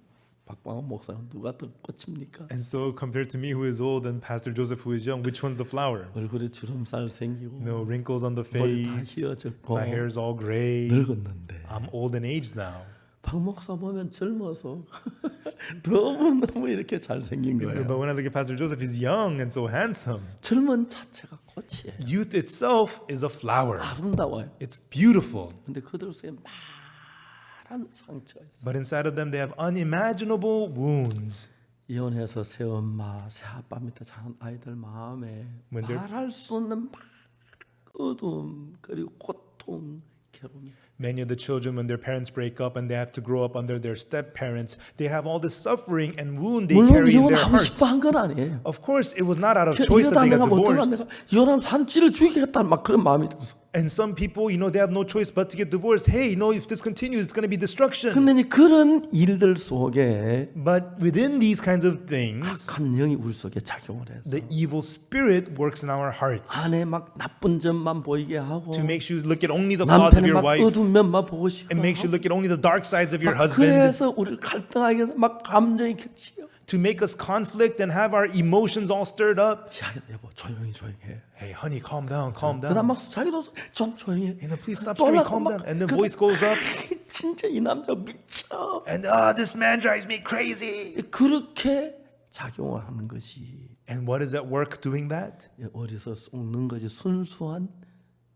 박광호 목사님 누가 더 꽃입니까? And so compared to me who is old and Pastor Joseph who is young, which one's the flower? 얼굴에 주름살 생기고 Wrinkles on the 머리 다 face. 휘어졌고 My hair's all gray. 늙었는데 I'm old and aged now. 박 목사 보면 젊어서 너무 이렇게 잘생긴 거예요. But when I look at Pastor Joseph, he's young and so handsome. 젊은 자체가 꽃이에요. Youth itself is a flower. 아름다워요. It's beautiful. 근데 그들 속에 많은 상처가 있어요. But inside of them, they have unimaginable wounds. 이혼해서 새 엄마, 새 아빠 밑에 자란 아이들 마음에 When they're- 말할 수 없는 막 어둠 그리고 고통, 괴로움. Many of the children, when their parents break up and they have to grow up under their step parents, they have all this suffering and wound they 물론 carry in their 이혼하고 hearts. 싶어 한 건 아니에요. Of course, it was not out of choice that 이러다 they 내가 got 못 들어 divorced. 내가 이혼하면 산지를 죽이겠다는 막 그런 마음이 들었어. And some people, they have no choice but to get divorced. Hey, if this continues, it's going to be destruction. 근데 이제 그런 일들 속에 But within these kinds of things, 악한 영이 우리 속에 작용을 해서 the evil spirit works in our hearts 안에 막 나쁜 점만 보이게 하고 to make you look at only the flaws of 남편의 your 막 wife 어두운 면만 보고 싶고 and makes you look at only the dark sides of your 막 husband 그래서 우리를 갈등하게 해서 막 감정이 격치요. to make us conflict and have our emotions all stirred up. 야, 여보 조용히 해. Hey, honey, calm down, calm 그다음 down. 막 자기도 좀 조용히 해. Please stop screaming, calm down. And the voice goes up. 진짜 이 남자 미쳐. And this man drives me crazy. 그렇게 작용을 하는 것이 And what is at work doing that? 어디서 쏟는 것이 순수한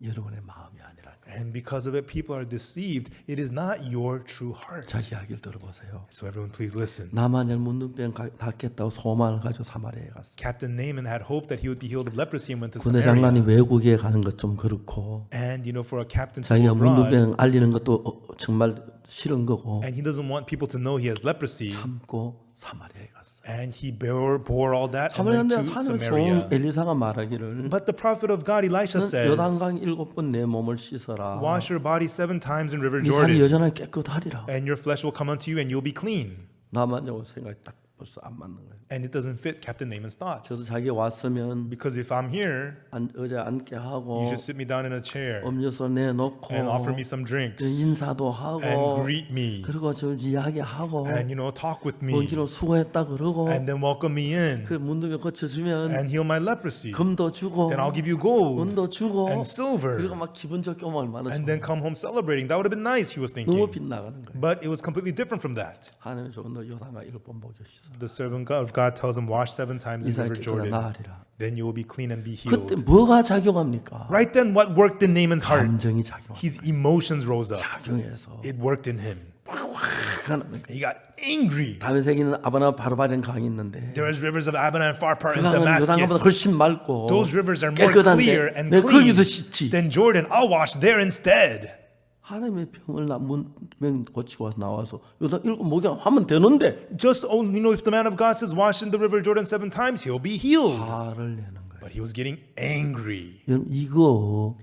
여러분의 마음이 아니라 And because of it, people are deceived. It is not your true heart. 자 이야기를 들어보세요. So everyone, please listen. 나만을 문둥병 낫겠다고 소망을 가지고 사마리아에 갔어. Captain Naaman had hoped that he would be healed of leprosy and went to 군대 Samaria. 장관이 외국에 가는 것 좀 그렇고 And for a captain to 자기가 go abroad, 문둥병 알리는 것도 정말 싫은 거고 and he doesn't want people to know he has leprosy, 참고 사마리아에 갔어. and he bore all that and 사마리아인데 went to 사는 Samaria. 종 엘리사가 말하기를 But the prophet of God, Elisha, says, 요단강 7번 내 몸을 씻어라. wash your body 7 times in River 네 살이 Jordan, 여전하게 깨끗하리라. and your flesh will come unto you, and you'll be clean. 나만 요 생각이 딱 벌써 안 맞는 거예요. And it doesn't fit Captain Naaman's 저도 thoughts. 자기 왔으면 Because if I'm here, 의자에 앉게 하고 you should sit me down in a chair 음료수 내놓고 and offer me some drinks 인사도 하고 and greet me 그리고 저 이야기하고 and talk with me 먼지로 수고했다 그러고 and then welcome me in 그 문둥병 고쳐주면 and heal my leprosy. 금도 주고 Then I'll give you gold 은도 주고 and silver 그리고 막 기분 좋게 오면 얼마나 and 좋아. then come home celebrating. That would have been nice, he was 너무 thinking. 빗나가는 거예요. But it was completely different from that. 하나님 저거 너 요단강 7번 먹였어. The servant of God tells him, wash 7 times in 이스라엘 River 깨끗하 Jordan. 나으리라. Then you will be clean and be 그때 healed. 뭐가 작용합니까? Right then, what worked in Naaman's heart? 감정이 작용. His emotions rose up. 작용해서 It worked in him. 화가 나는 거예요. He got angry. 다메섹에는 아바나 바르바리는 강이 있는데 There is rivers of Abana and Pharpar 그 in 강은 요단강보다 Damascus. 훨씬 맑고 Those rivers are more clear 깨끗한데 and 내 clean 거기서 씻지. than Jordan. I'll wash there instead. 하나님의 병을 문병 고치고 와서 나와서 요단 7 목욕하면 되는데 Just if the man of God says wash in the river Jordan 7 times, he'll be healed. 화를 내는 거예요. But he was getting angry. 여러분 이거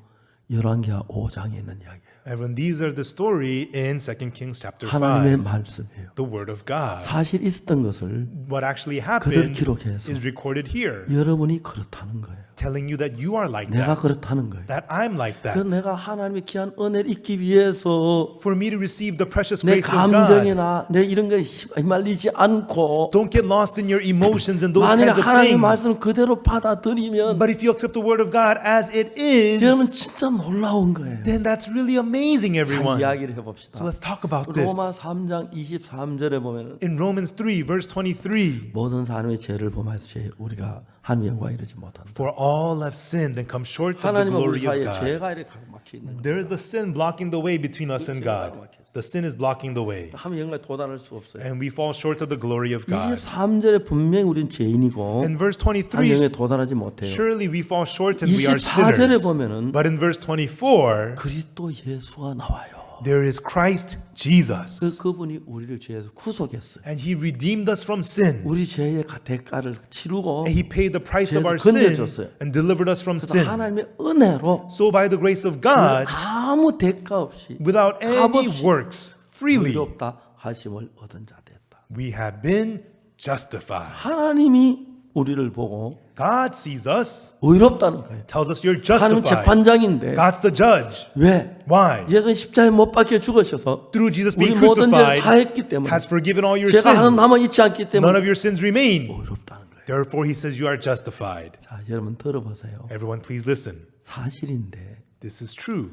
열왕기하 5장에 있는 이야기예요. Everyone, these are the story in 2 Kings chapter 5. 하나님의 말씀이에요. The word of God. 사실 있었던 것을 What actually 그대로 happened 기록해서 is recorded here, 여러분이 그렇다는 거예요. telling you that you are like 내가 that, 그렇다는 거예요. that I'm like 그래서 that. 내가 하나님의 귀한 은혜를 잊기 위해서 For me to receive the precious 내 grace of God, 감정이나 내 이런 거에 휘말리지 않고 don't get lost in your emotions and those 만일 kinds of 하나님의 things. 말씀을 그대로 받아들이면 But if you accept the word of God as it 여러분 is, 진짜 놀라운 거예요. then that's really amazing, 자, everyone. 이야기를 So 해봅시다. let's talk about this. 로마 3장 23절에 보면 In Romans 3, verse 23, 모든 사람의 죄를 범하여서 우리가 하나님의 영광에 이르지 못한다. for all have sinned and come short of the 하나님과 우리 glory of 사이에 God. 죄가 이렇게 막혀 있는 거예요. There is the sin blocking the way between us and God. The sin is blocking the way. 하나님의 영광에 도달할 수 없어요. And we fall short of the glory of God. 23절에 분명히 우리는 죄인이고 In verse 하나님의 23, 영광에 도달하지 못해요. surely we fall short and we are 24절에 sinners. 보면은 But in verse 24, 그리스도 예수가 나와요. there is Christ Jesus. 그분이 우리를 죄에서 구속했어요. And he redeemed us from sin. 우리 죄의 대가를 치르고 And he paid the price of 죄에서 our sin 건져줬어요. and delivered us from 그래서 sin. 하나님의 은혜로 So by the grace of God, 아무 대가 없이 without any 값없이 works, freely, 의롭다 하심을 얻은 자 됐다. we have been justified. 하나님이 우리를 보고 God sees us, 의롭다는 거예요. tells us you're 하나님은 justified. 재판장인데 God's the judge. 왜? Why? 예수님 십자가에 못 박혀 죽으셔서 Through Jesus 우리 being 모든 죄를 crucified, 사했기 때문에 has forgiven all your 제가 하는 sins. 남아 있지 않기 None 때문에 of your sins remain. 의롭다는 거예요. Therefore, he says you are justified. 자, 여러분 들어보세요. Everyone, please listen. 사실인데 This is true.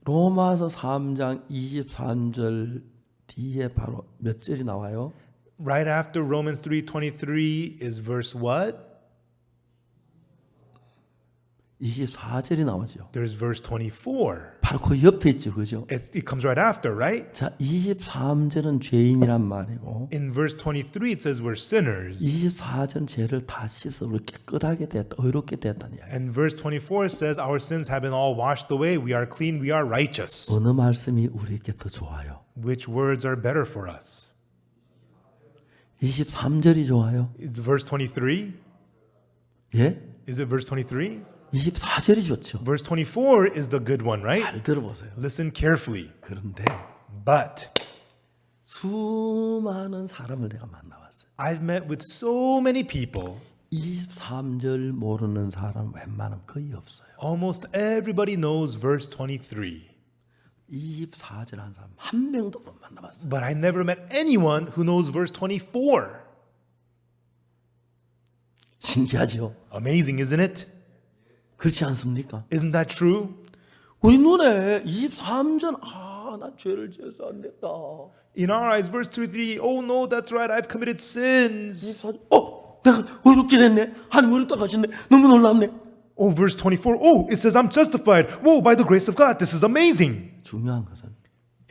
로마서 3장 23절 뒤에 바로 몇 절이 나와요? Right after Romans 3:23 is verse what? 24절이 나오죠. There's verse 24. 바로 그 옆에 있죠, 그죠? It comes right after, right? 자, 23절은 죄인이란 말이고 In verse 23, it says we're sinners. 24절 죄를 다 씻어 우리 깨끗하게 됐다, 의롭게 됐다는 이야기. And verse 24 says our sins have been all washed away. We are clean. We are righteous. 어느 말씀이 우리에게 더 좋아요? Which words are better for us? 23절이 좋아요? Is verse 23? 예? Is it verse 23? 24절이 좋죠. Verse 24 is the good one, right? 잘 들어보세요. Listen carefully. 그런데 But 수많은 사람을 내가 만나봤어요. I've met with so many people. 23절 모르는 사람 웬만하면 거의 없어요. Almost everybody knows verse 23. 24절 한 사람 한 명도 못 만나봤어요. But I never met anyone who knows verse 24. 신기하죠? Amazing, isn't it? 그렇지 않습니까? Isn't that true? 우리 눈에 23절 난 죄를 지어서 안 됐다. In our eyes, verse 23, oh no, that's right, I've committed sins. 24절 내가 의롭게 됐네. 하나님 의롭다 하셨네. 너무 놀랍네. Oh, verse 24, oh, it says I'm justified. Whoa, by the grace of God, this is amazing. 중요한 것은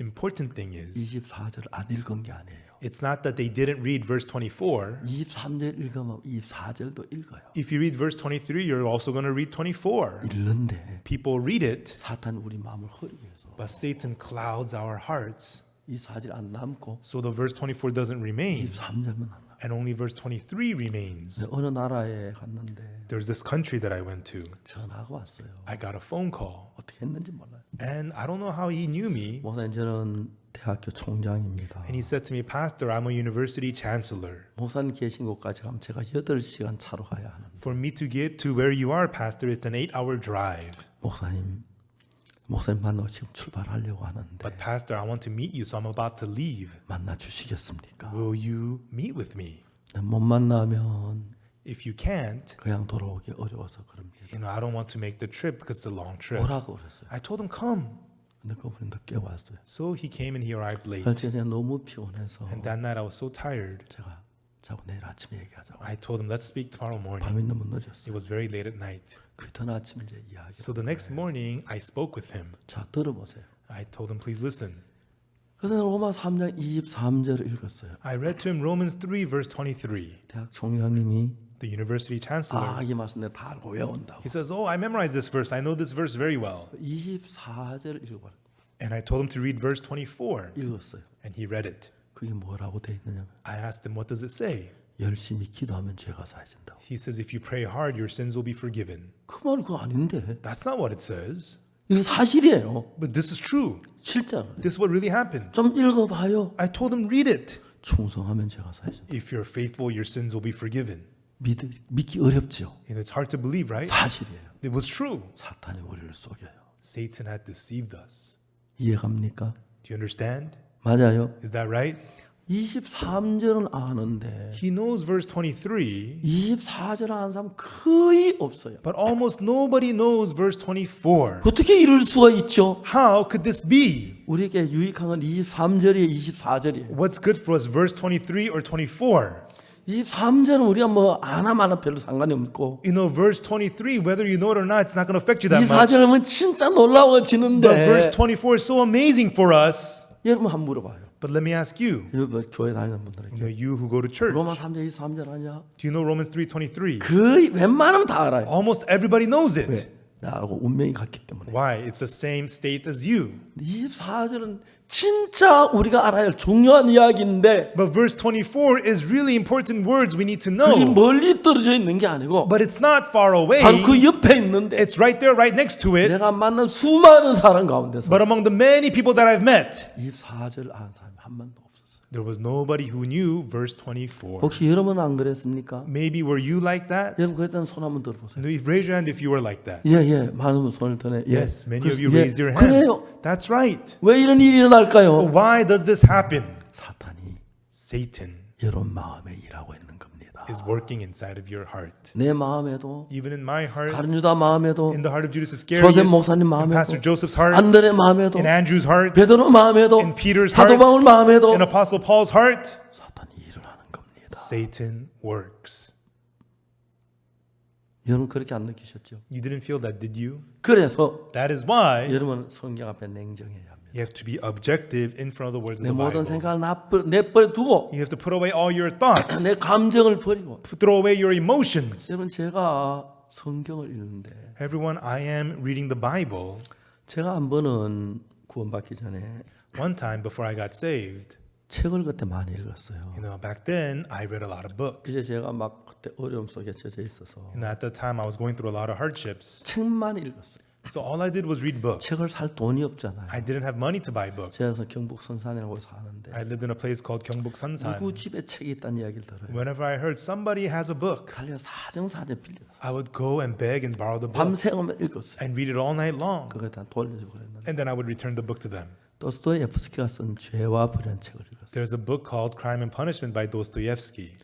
Important thing is, 24절을 안 읽은 게 아니에요. it's not that they didn't read verse 24. 23절 읽으면 24절도 읽어요. If you read verse 23, you're also going to read 24. 읽는데 People read it, 사탄 우리 마음을 흐리게 해서 but Satan clouds our hearts. 24절 안 남고 So the verse 24 doesn't remain, 23절만 남아. and only verse 23 remains. 어느 나라에 갔는데 There's this country that I went to. 전화가 왔어요. I got a phone call, 어떻게 했는지 몰라요. and I don't know how he knew me. 목사님 저는 대학교 총장입니다. And he said to me, Pastor, I'm a university chancellor. 목사님 계신 곳까지 가면 제가 8시간 차로 가야 하는. For me to get to where you are, Pastor, it's an 8-hour drive. 목사님 만나고 지금 출발하려고 하는데 But Pastor, I want to meet you, so I'm about to leave. 만나 주시겠습니까? Will you meet with me? 못 만나면 If you can't, 그냥 돌아오기 어려워서 그럽니다. I don't want to make the trip because it's a long trip. 오라고 그랬어요. I told him, come. 근데 그분이 늦게 왔어요. So he came and he arrived late. 그래서 제가 너무 피곤해서 And that night I was so tired. 제가 자고 내일 아침에 얘기하자고. I told him, let's speak tomorrow morning. 밤이 너무 It 늦었어요. was very late at night. 그 이튿날 아침 이제 이야기. So the next morning, I spoke with him. 자 들어보세요. I told him, please listen. 그래서 로마 3장 23절을 읽었어요. I read to him Romans 3, verse 23. 대학 총장님이 The university chancellor. 이 말씀 내가 다 알고 외운다고. He says, oh, I memorized this verse. I know this verse very well. 24절 읽어봐요. And I told him to read verse 24. 읽었어요. And he read it. 그게 뭐라고 돼 있느냐면 I asked him, what does it say? 열심히 기도하면 죄가 사해진다고. He says, if you pray hard, your sins will be forgiven. 그 말은 그거 아닌데. That's not what it says. 이거 사실이에요. But this is true. 실제로. This is what really happened. 좀 읽어봐요. I told him, read it. 충성하면 제가 사실 If you're faithful, your sins will be forgiven. 믿기 어렵죠. And it's hard to believe, right? 사실이에요. It was true. 사탄이 우리를 속여요. Satan had deceived us. 이해갑니까? Do you understand? 맞아요. Is that right? 23절은 아는데 He knows verse 23, 24절 아는 사람 거의 없어요. but almost nobody knows verse 24. 어떻게 이럴 수가 있죠? How could this be? 우리에게 유익한 건 23절이에요, 24절이에요. What's good for us, verse 23 or 24? 23절은 우리가 뭐 아나 마나 별로 상관이 없고 You know, verse 23, whether you know it or not, it's not going to affect you that much. 24절은 진짜 놀라워지는데 But verse 24 is so amazing for us. 여러분 한번 물어봐요. But let me ask you, 여러분 교회 다니는 분들에게 you who go to church, 로마 3장 23절 아냐? do you know Romans 3:23? 거의 웬만하면 다 알아요. Almost everybody knows it. 왜? 나하고 운명이 같기 때문에. Why? It's the same state as you. 24절은 진짜 우리가 알아야 할 중요한 이야기인데 But verse 24 is really important words we need to 그게 know. 멀리 떨어져 있는 게 아니고 But it's not far away. 바로 그 옆에 있는데 It's right there, right next to it. 내가 만난 수많은 사람 가운데서 But among the many people that I've met, 24절 아는 사람이 한 명도 없었어요. there was nobody who knew verse 24. 혹시 여러분 안 그랬습니까? Maybe were you like that? 여러분 그랬다면 손 한번 들어보세요. Raise your hand if you were like that. 예, 많은 손을 드네. 예. Yes, many of you 예, raised your hands. 그래요. That's right. 왜 이런 일이 But 일어날까요? why does this happen? 사탄이 Satan 여러분 마음에 일하고 있는 겁니다. is working inside of your heart. 내 마음에도 Even in my heart, 가룟 유다 마음에도 in the heart of Judas Iscariot, 조셉 목사님 in 마음에도 Pastor Joseph's heart, 안드레 마음에도 in Andrew's heart, 베드로 마음에도 in Peter's 사도 heart, 바울 마음에도 in Apostle Paul's heart, 사탄이 일을 하는 겁니다. Satan works. 여러분 그렇게 안 느끼셨죠? You didn't feel that, did you? 그래서 That is why 여러분 성경 앞에 냉정해야 합니다. you have to be objective in front of the words of 내 the 모든 Bible. 생각을 내버려 두고 You have to put away all your thoughts, 내 감정을 버리고 throw away your emotions. 여러분 제가 성경을 읽는데 Everyone, I am reading the Bible. 제가 한 번은 구원받기 전에 One time before I got saved, 책을 그때 많이 읽었어요. back then I read a lot of books. 이제 제가 막 그때 어려움 속에 젖어 있어서 At that time I was going through a lot of hardships. 책만 읽었어요. So all I did was read books. 책을 살 돈이 없잖아요. I didn't have money to buy books. 제가 경북 선산이라고 사는데 I lived in a place called Gyeongbuk Sansan. 누구 집에 책이 있다는 이야기를 들어요. Whenever I heard somebody has a book, 달려 사정사정 빌려 I would go and beg and borrow the book 밤새우면 읽었어요. and read it all night long. 그거 다 돌려주고 그랬는데 And then I would return the book to them. 도스토옙스키가 쓴 죄와 불의한 책을 읽었어요. There's a book called Crime and Punishment by Dostoevsky.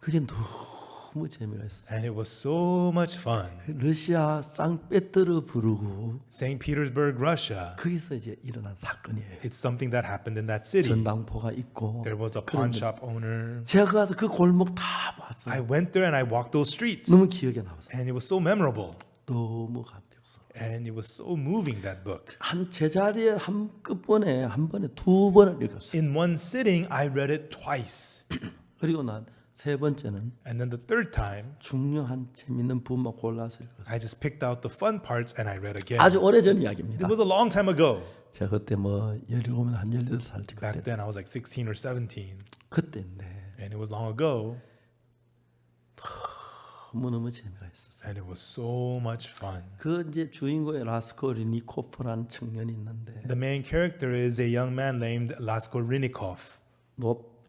그게 너무 재미가 있어요. And it was so much fun. 러시아 상페테르 부르고 St. Petersburg, Russia. 거기서 이제 일어난 사건이에요. It's something that happened in that city. 전당포가 있고 There was a pawn shop owner. 제가 가서 그 골목 다 봤어요. I went there and I walked those streets. 너무 기억에 남았어요. And it was so memorable. 너무 감격스러워. And it was so moving, that book. 한 제자리에 한 번에 두 번을 읽었어요. In one sitting, I read it twice. 그리고 난 세 번째는 And then the third time, 중요한 재밌는 부분만 골라서 읽었어요. I just picked out the fun parts and I read again. 아주 오래전 이야기입니다. It was a long time ago. 제가 그때 뭐 17이나 한 18살 때 Back 그때 then, I was like 16 or 17. 그때인데 And it was long ago. 너무너무 재미가 있었어요. And it was so much fun. 그 이제 주인공의 라스코리니코프라는 청년이 있는데 The main character is a young man named Raskolnikov.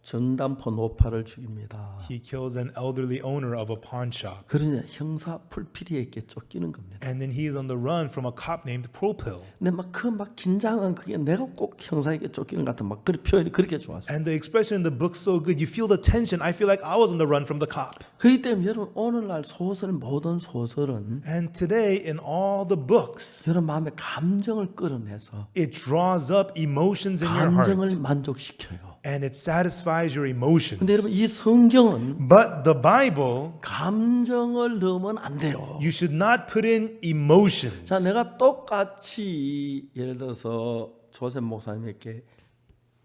전담포 노파를 죽입니다. He kills an elderly owner of a pawn shop. 그러냐 형사 풀피리에게 쫓기는 겁니다. And then he is on the run from a cop named Propil. 근데 막 긴장한 그게 내가 꼭 형사에게 쫓기는 것 같은 막 그 표현이 그렇게 좋았어요. And the expression in the book's so good. You feel the tension. I feel like I was on the run from the cop. 그렇기 때문에 여러분 오늘날 모든 소설은 And today in all the books, 여러분 마음에 감정을 끌어내서 it draws up emotions in your heart. 감정을 만족시켜요. And it satisfies your emotions. 근데 여러분 이 성경은 But the Bible, 감정을 넣으면 안 돼요. you should not put in emotions. 자, 내가 똑같이 예를 들어서 조셉 목사님에게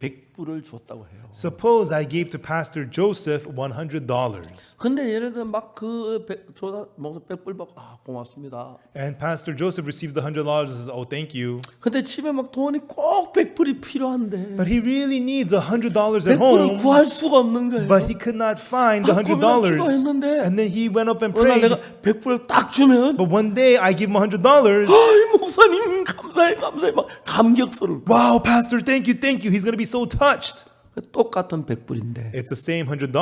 100불을 줬다고 해요. Suppose I gave to Pastor Joseph $100. 근데 예를 들어 막그 조셉 목사 100불 받고 고맙습니다. And Pastor Joseph received the $100 and says, oh, thank you. 근데 집에 막 돈이 꼭 100불이 필요한데 But he really needs $100 at 100불을 home. 구할 수가 없는 거예요. But he could not find the $100. 기도했는데 And then he went up and 어느 날 prayed. 내가 100불을 딱 주면 But one day I give him $100. 아이 목사님 감사합니다. 감사해 막 감격스러울 거야. Wow, Pastor, thank you. He's going to be so touched. 똑같은 100불인데 It's the same $100,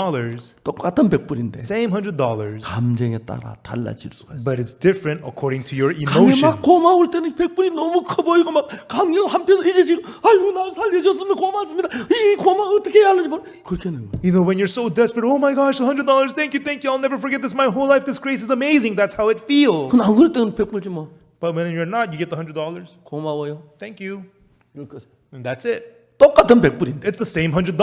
똑같은 100불인데 same $100, 감정에 따라 달라질 수가 있어. but it's different according to your 감이 막 emotions. 고마울 때는 100불이 너무 커 보이고 막 감격 한편 이제 지금 아이고 날 살려줬으면 고맙습니다. 이 고마 어떻게 해야 하는지 모르 그렇게 하는 거야. You know, when you're so desperate, oh my gosh, $100, thank you. I'll never forget this my whole life. This grace is amazing. That's how it feels. 근데 안 그럴 때는 100불 주면 But when you're not, you get the $100. 고마워요. Thank you. 이럴 거. And that's it. 똑같은 100불인데 It's the same $100.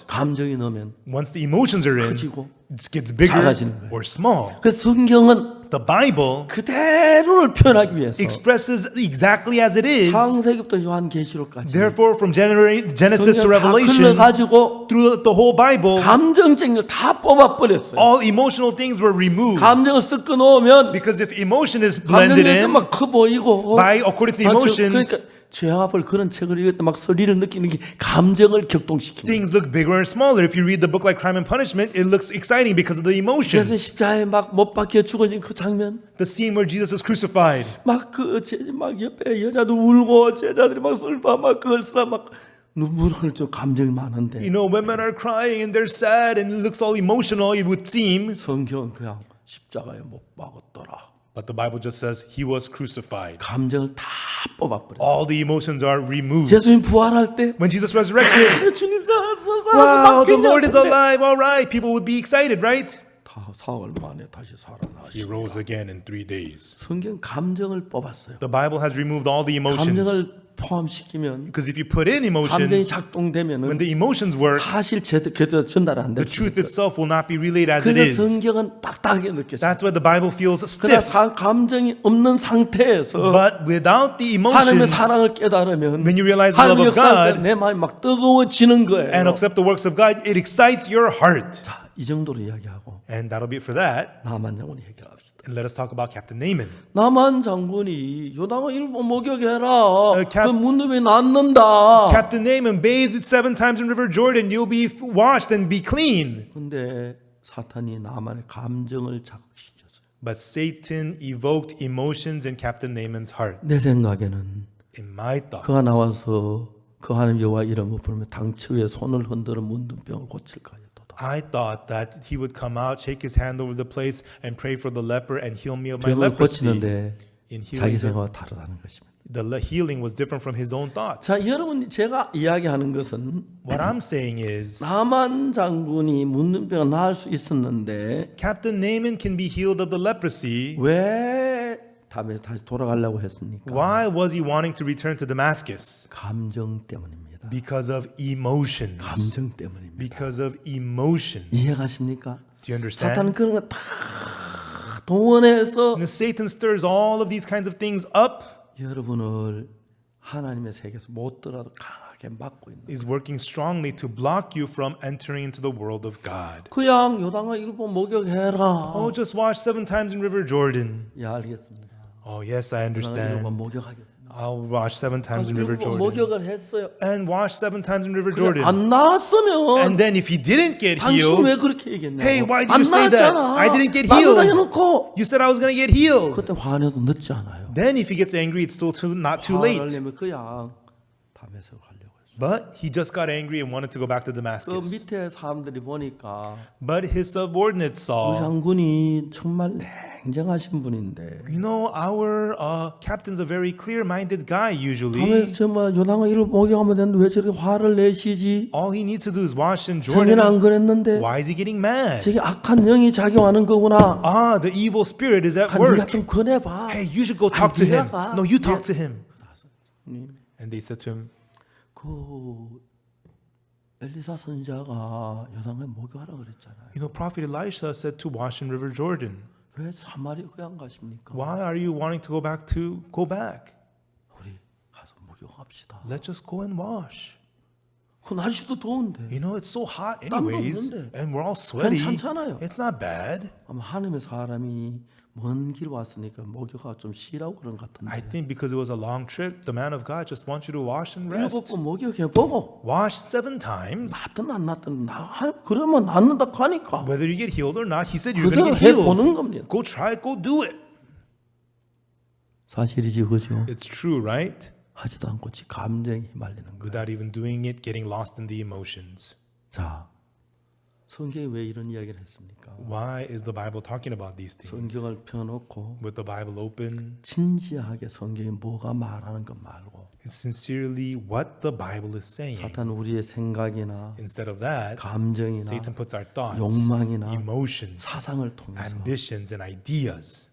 감정이 넣으면 Once the emotions are in, 커지고 it gets bigger 작아지는 거예요. or small. 그 성경은 The Bible 그대로를 표현하기 위해서 expresses exactly as it is. 창세기부터 요한계시록까지 Therefore, from Genesis to 성경 다 Revelation, 흘러가지고 through the whole Bible, 감정적인 걸 다 뽑아버렸어요. all emotional things were removed. 감정을 섞어 놓으면 Because if emotion is blended 감정이 in 막 커 보이고 by according to the emotions, 그러니까 죄악을 그런 책을 읽을 때 막 소리를 느끼는 게 감정을 격동시키는 거예요. things look bigger and smaller. If you read the book like Crime and Punishment, it looks exciting because of the 그래서 emotions. 십자가에 막 못 박혀 죽어진 그 장면 The scene where Jesus is crucified. 막 막 옆에 여자들 울고 제자들이 막 슬퍼 막 그걸 쓰라 막 눈물 흘려 감정이 많은데 You know, women are crying and they're sad and it looks all emotional, it would seem. 성경은 그냥 십자가에 못 박았더라. But the Bible just says he was crucified. 감정을 다 뽑아버려. All the emotions are removed. 예수님 부활할 때 When Jesus resurrected, 주님 살았어 wow, the Lord is alive, all right. People would be excited, right? 다 사흘 만에 다시 He 살아나시. rose again in 3 days. 성경 감정을 뽑았어요. The Bible has removed all the emotions. 감정을 포함시키면 Because if you put in 감정이 emotions, 작동되면은 when the emotions work, 사실 제대로 전달 안 the 될 수 truth 있어요. itself will not be relayed as it 그래서 is. 성경은 딱딱하게 느껴져요. That's why the Bible feels 그러나 stiff. 감정이 없는 상태에서 But without the 하나님의 emotions, 사랑을 깨달으면 when you realize the love 하나님의 of 역사를 God 내 마음이 막 뜨거워지는 거예요. and accept the works of God, it excites your heart. 자, 이 정도로 이야기하고 And that'll be it for that. 나만 장군이 얘기합시다. And let us talk about Captain Naaman. 나만 장군이 요당을 일곱 목욕해라. 캡- 그 문둥이 낫는다. Captain Naaman bathed 7 times in River Jordan. You'll be washed and be clean. 근데 사탄이 나만의 감정을 자극시켰어요. But Satan evoked emotions in Captain Naaman's heart. 내 생각에는 In my thought, 그가 나와서 그 하나님 여호와 이름을 부르며 당처에 손을 흔들어 문둥병을 고칠까 하였도다. I thought that he would come out, shake his hand over the place, and pray for the leper and heal me of my 병을 leprosy. 고치는데 In 자기 healing, 생각과 다르다는 것입니다. the healing was different from his own thoughts. 자, 여러분 제가 이야기하는 것은 What I'm saying is, 나만 장군이 문둥병을 나을 수 있었는데 Captain Naaman can be healed of the leprosy. 왜 다시 돌아가려고 했습니까? Why was he wanting to return to Damascus? 감정 때문입니다. Because of emotions. 감정 때문입니다. Because of emotions. 이해가십니까? Do you 사탄은 understand? 그런 거 다 동원해서 You know, Satan stirs all of these kinds of things up. 여러분을 하나님의 세계에서 못 들어도 강하게 막고 있는. Is working strongly to block you from entering into the world of God. 그냥 요당아 일곱 목욕해라. Oh, just wash 7 times in River Jordan. 예, 알겠습니다. Oh, yes, I 요당아 일곱 understand. 목욕하겠습니다. I'll wash 7 times in River 일곱 Jordan. 목욕을 했어요. And wash 7 times in River 그래, Jordan. 안 나았으면 And then if he didn't get 당신 healed, 왜 그렇게 얘기했냐고. Hey, why did 안 you say that? 나았잖아. I didn't get 나도 healed. 다녀놓고 you said I was going to get healed. 그때 화내도 늦지 않아요. Then if he gets angry, it's still not too 화를 late. 내면 그냥 다메섹으로 가려고 했어요. But he just got angry and wanted to go back to 그 Damascus. 밑에 사람들이 보니까 But his subordinates 우 saw, 장군이 정말 냉정하신 분인데 you know, our captain's a very clear-minded guy usually. 다메섹 정말 요당을 일곱 목욕하면 되는데 왜 저렇게 화를 내시지? All he needs to do is wash in 전에는 Jordan. 안 그랬는데 Why is he getting mad? 저게 악한 영이 작용하는 거구나. Ah, the evil spirit is at 아, 네가 work. 좀 권해봐. Hey, you should go talk to him. 네가 가. No, you talk to him. 님, And they said to him, 그 엘리사 선지자가 요단에 목욕하라 그랬잖아요. you know, Prophet Elisha said to wash in River Jordan. 왜 사마리아 안 가십니까? Why are you wanting to go back? 우리 가서 목욕합시다. Let's just go and wash. 그 날씨도 더운데. You know, it's so hot 땀도 anyways, 없는데. and we're all sweaty. 괜찮잖아요. It's not bad. 아마 하나님의 사람이 먼 길 왔으니까 목욕하고 좀 쉬라고 그런 것 I 같은데. think because it was a long trip, the man of God just wants you to wash and 일곱 rest. 번 목욕해 보고 Wash 7 times. 낫든 안 낫든 그러면 낫는다 하니까 Whether you get healed or not, he said you're 그대로 going to 해 get healed. 보는 겁니다. Go try it, go do it. 사실이지 그죠? It's true, right? 하지도 않고 지 감정에 휘말리는 거예요. without even doing it, getting lost in the emotions. 자, 성경이 왜 이런 이야기를 했습니까? Why is the Bible talking about these things? 성경을 펴놓고 With the Bible open, 진지하게 성경이 뭐가 말하는 것 말고 sincerely what the Bible is saying. 사탄 우리의 생각이나 Instead of that, 감정이나 Satan puts our thoughts, 욕망이나 emotions, 사상을 통해서 ambitions, and ideas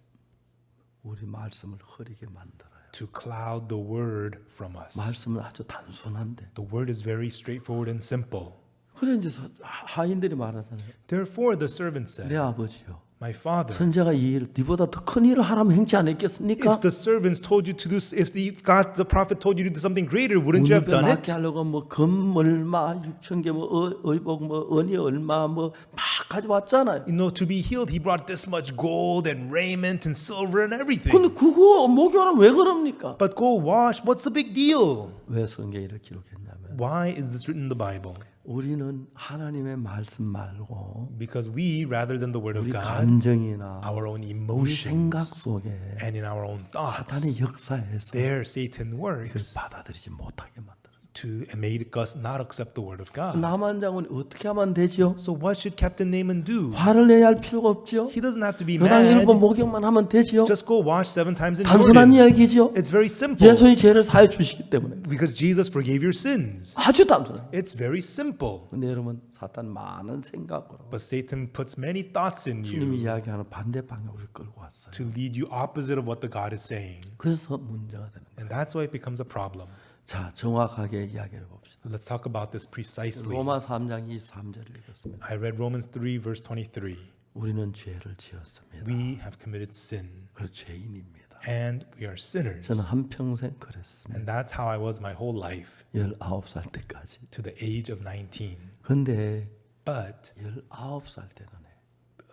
우리 말씀을 흐리게 만들어요. to cloud the word from us. 말씀은 아주 단순한데 The word is very straightforward and simple. 그래 이제 하인들이 말하잖아요. Therefore, the servant 내 said, 아버지요, My father, 선자가 이 일을 네보다 더 큰 일을 하라면 행치 않았겠습니까? if the servants told you to do, if God, the prophet told you to do something greater, wouldn't you have 문병 done 낫게 it? 하려고 뭐 금 얼마 6천 개, 뭐 의복 뭐 은이 얼마 뭐 막 가져왔잖아요. You know, to be healed, he brought this much gold and raiment and silver and everything. 근데 그거 목요일은 왜 그럽니까? But go wash. What's the big deal? 왜 성경에 이렇게 기록했냐면 Why is this written in the Bible? 우리는 하나님의 말씀 말고 Because we, rather than the word of 우리 God, 감정이나 our own 우리 emotions 생각 속에 and in our own thoughts, 사탄의 역사에서 there Satan 이걸 works 받아들이지 못하게 만들어요. to make us not accept the word of God. 나만 장군이 어떻게 하면 되지요? So what should Captain Naaman do? 화를 내야 할 필요가 없지요. He doesn't have to be 요단 mad. 7번 목욕만 하면 되지요. Just go wash 7 times in 단순한 Jordan. 이야기죠. It's very simple. 예수의 죄를 사해 주시기 때문에 Because Jesus forgave your sins. 아주 단순해요. It's very simple. 근데 여러분 사탄 많은 생각으로 But Satan puts many thoughts in 주님이 you 이야기하는 반대 방향으로 끌고 왔어요. to lead you opposite of what the God is saying. 그래서 문제가 되는 거예요. And that's why it becomes a problem. 자, 정확하게 이야기를 봅시다. Let's talk about this precisely. 로마 3장 23절을 읽었습니다. I read Romans 3 verse 23. 우리는 죄를 지었습니다. We have committed sin 그래서 죄인입니다. and we are sinners. 저는 한평생 그랬습니다. And that's how I was my whole life 19살 때까지. to the age of 19. 근데 But 19살 때는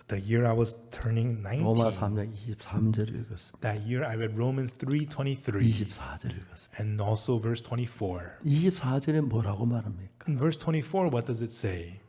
the year I was turning 로마 19, 3장 23절을 읽었습니다. that year I read Romans 3:23 24절을 읽었습니다. and also verse 24. 24절에 뭐라고 말합니까? In verse 24, what does it say?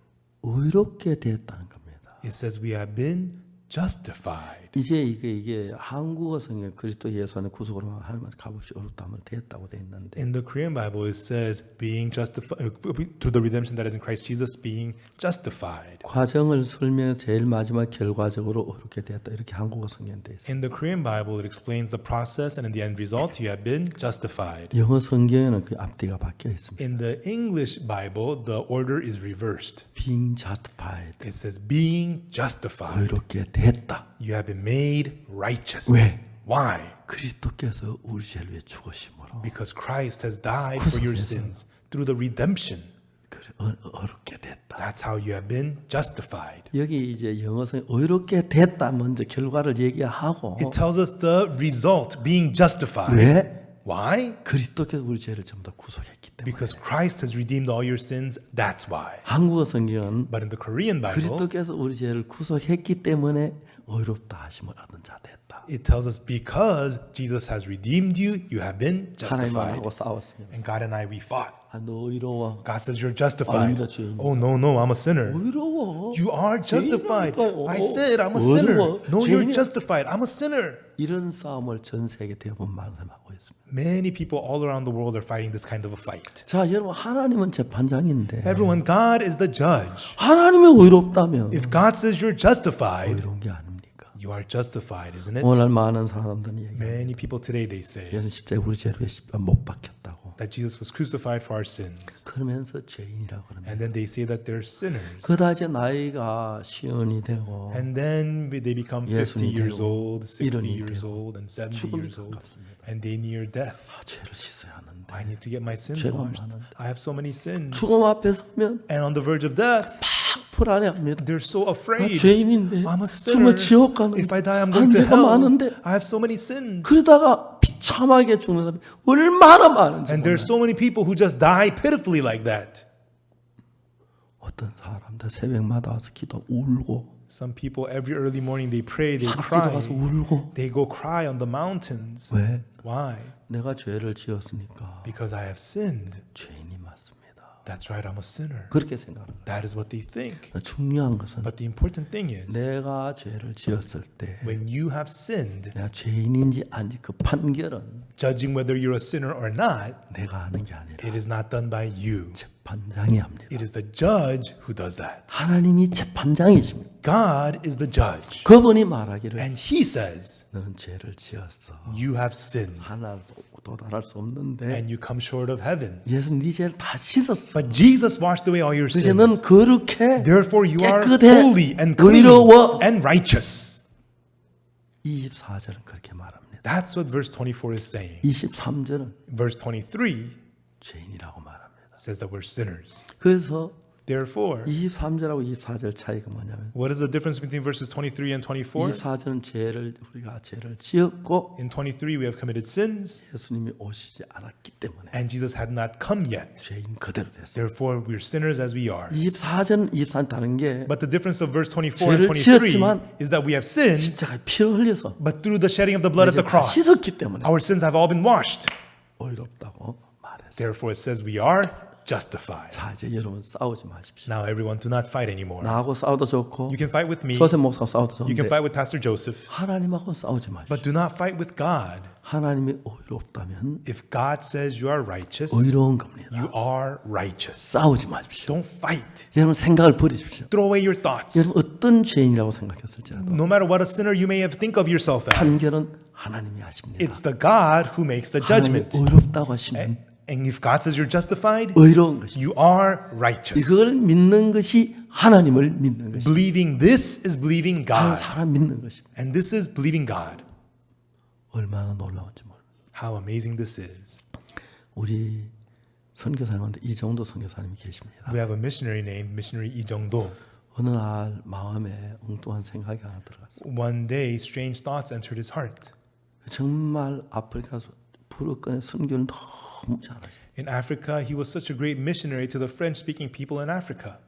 의롭게 되었다는 겁니다. It says we have been justified. 이제 이게 한국어 성경 그리스도 예수 안에 구속으로 하나님 값없이 어렵다 하면 되었다고 돼 있는데 In the Korean Bible, it says being justified through the redemption that is in Christ Jesus, being justified. 과정을 설명해서 제일 마지막 결과적으로 어렵게 되었다 이렇게 한국어 성경에 돼 있어요. In the Korean Bible, it explains the process, and in the end result, you have been justified. 영어 성경에는 그 앞뒤가 바뀌어 있습니다. In the English Bible, the order is reversed. Being justified, It says being justified. 의롭게 됐다. You have been made righteous. 왜? Why? 그리스도께서 우리 죄를 위해 죽으심으로 Because Christ has died for your sins through the redemption. 그래 어렵게 됐다. That's how you have been justified. 여기 이제 영어성 의롭게 됐다 먼저 결과를 얘기하고 It tells us the result, being justified. 왜? Why? 그리스도께서 우리 죄를 전부 다 구속했기 때문에. Because Christ has redeemed all your sins. That's why. 한국어 성경은 But in the Korean Bible, 그리스도께서 우리 죄를 구속했기 때문에 의롭다 하심을 얻은 자 됐다. it tells us because Jesus has redeemed you, you have been justified. 하나님하고 싸웠어요. And God and I, we fought. 아, 너 의로워. God says you're justified. 아닙니다, 죄인입니다. Oh, no, I'm a sinner. 의로워. You are justified. 죄인이라니까요. I said I'm a sinner. 어려워. No, you're 죄인이야. justified. I'm a sinner. 이런 싸움을 전 세계 대부분 말하고 있습니다. Many people all around the world are fighting this kind of a fight. 자, 여러분 하나님은 재판장인데 Everyone, God is the judge. 하나님이 의롭다면 If God says you're justified, 의로운 게 아닙니까? you are justified, isn't it? 오늘 많은 사람들이 얘기해요. Many people today, they say 예수 십자가에 우리 죄를 위해 못 박혔다고. that Jesus was crucified for our sins. 그러면서 죄인이라고 그럽니다. And then they say that they're sinners. 그다지 나이가 시연이 되고 And then they become 50 예수님이 years 되고, old, 60 이른이 years 되고, old, and 70 죽음이 years old. 가깝습니다. And they near death. 아, 죄를 씻어야 하는데 I need to get my sins 죄가 washed. 많은데. I have so many sins. 죽음 앞에 서면 And on the verge of death, 불안해합니다. they're so 나 afraid. 죄인인데 I'm a 죽으면 sinner. 지옥 가는데 If I die, I'm going to 한죄가 hell. 많은데 I have so many sins. 그러다가 비참하게 죽는 사람이 얼마나 많은지 And 몰라요. there's so many people who just die pitifully like that. 어떤 사람들 새벽마다 와서 기도 울고 Some people every early morning they pray, they 산 cry. 기도 가서 울고 They go cry on the mountains. 왜? Why? 내가 죄를 지었으니까 Because I have sinned. 죄인이 맞습니다. That's right, I'm a sinner. 그렇게 생각하는 거예요. That is what they think. 중요한 것은 But the important thing is, 내가 죄를 지었을 때 when you have sinned, 내가 죄인인지 아닌지 그 판결은 judging whether you're a sinner or not, 내가 하는 게 아니라 it is not done by you. 재판장이 합니다. It is the judge who does that. 하나님이 재판장이십니다. God is the judge. 그분이 말하기를 And he says, 너는 죄를 지었어. you have sinned 하나도 도달할 수 없는데 and you come short of heaven. 예수 네 죄를 다 씻었어. But Jesus washed away all your 이제 넌 sins. 거룩해. Therefore you are 깨끗해. holy and clean 의로워. and righteous. 24절은 그렇게 말합니다. That's what verse 24 is saying. 23절은 Verse 23 죄인이라고 말합니다. says that we're sinners. 그래서 Therefore, 23절하고 24절 차이가 뭐냐면 what is the difference between verses 23 and 24? 24절은 우리가 죄를 지었고 In 23 we have committed sins 예수님이 오시지 않았기 때문에 and Jesus had not come yet. 죄인 그대로 됐어요. Therefore we're sinners as we are. 24절은 24는 다른 게 But the difference of verse 24 and 죄를 23 지었지만 is that we have sinned, 십자가에 피를 흘려서 but through the shedding of the blood at 이제 the 다 cross, 씻었기 때문에 our sins have all been washed. 의롭다고 말했어요. Therefore it says we are justified. 자 이제 여러분 싸우지 마십시오. Now everyone do not fight anymore. 나하고 싸워도 좋고 You can fight with me. 조셉 목사하고 싸워도 You can 좋은데 fight with Pastor Joseph. 하나님하고는 싸우지 마십시오. But do not fight with God. 하나님이 의롭다면 If God says you are righteous, 의로운 겁니다. you are righteous. 싸우지 마십시오. Don't fight. 여러분 생각을 버리십시오. Throw away your thoughts. 여러분 어떤 죄인이라고 생각했을지라도 No matter what a sinner you may have think of yourself as, 판결은 하나님이 하십니다. it's the God who makes the 하나님이 judgment. 의롭다고 하시면 And if God says you're justified, 의로운 것입니다. you are righteous. 이걸 믿는 것이 하나님을 믿는 것입니다. Believing this is believing 한 God. 사람 믿는 것입니다. And this is believing God. 얼마나 놀라운지 모릅니다. How amazing this is. 우리 선교사님한테 이정도 선교사님이 계십니다. We have a missionary named Missionary Lee Jung-do. 어느 날 마음에 엉뚱한 생각이 하나 들어갔어요. One day, strange thoughts entered his heart. 정말 아프리카에서 불어꺼낸 선교는 너무 잘하셔요. In Africa, he was such a great missionary to the French-speaking people in Africa.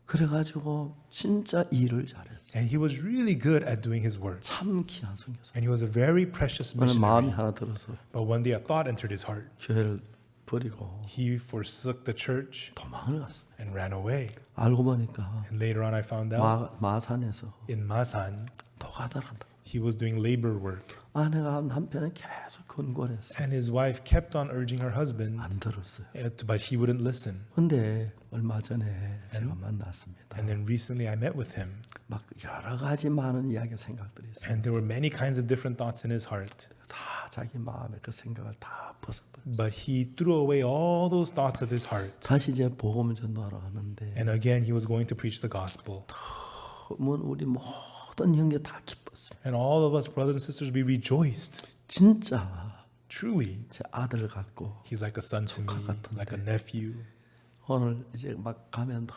그래가지고 진짜 일을 잘했어요. And he was really good at doing his work. 참 귀한 선교사. And he was a very precious 어느 마음이 missionary. 하나 들어서 But one day a thought entered his heart. 교회를 버리고 He forsook the church 도망을 갔어요. and ran away. 알고 보니까 And later on I found out 마산에서 in Masan, 도가다를 한다. he was doing labor work. 아내가 남편을 계속 권고했어요. And his wife kept on urging her husband, 안 들었어요. but he wouldn't listen. 근데 얼마 전에 제가 만났습니다. And then recently I met with him. 막 여러 가지 많은 이야기 생각들이 있어요. And there were many kinds of different thoughts in his heart. 다 자기 마음에 그 생각을 다 벗어버려. But he threw away all those thoughts of his heart. 다시 이제 복음 전도하러 가는데 And again, he was going to preach the gospel. 우리 모든 형제 다 기뻤어요. And all of us brothers and sisters, we rejoiced. 진짜 Truly, 제 아들 같고 he's like a son to me, like a nephew. 오늘 이제 막 가면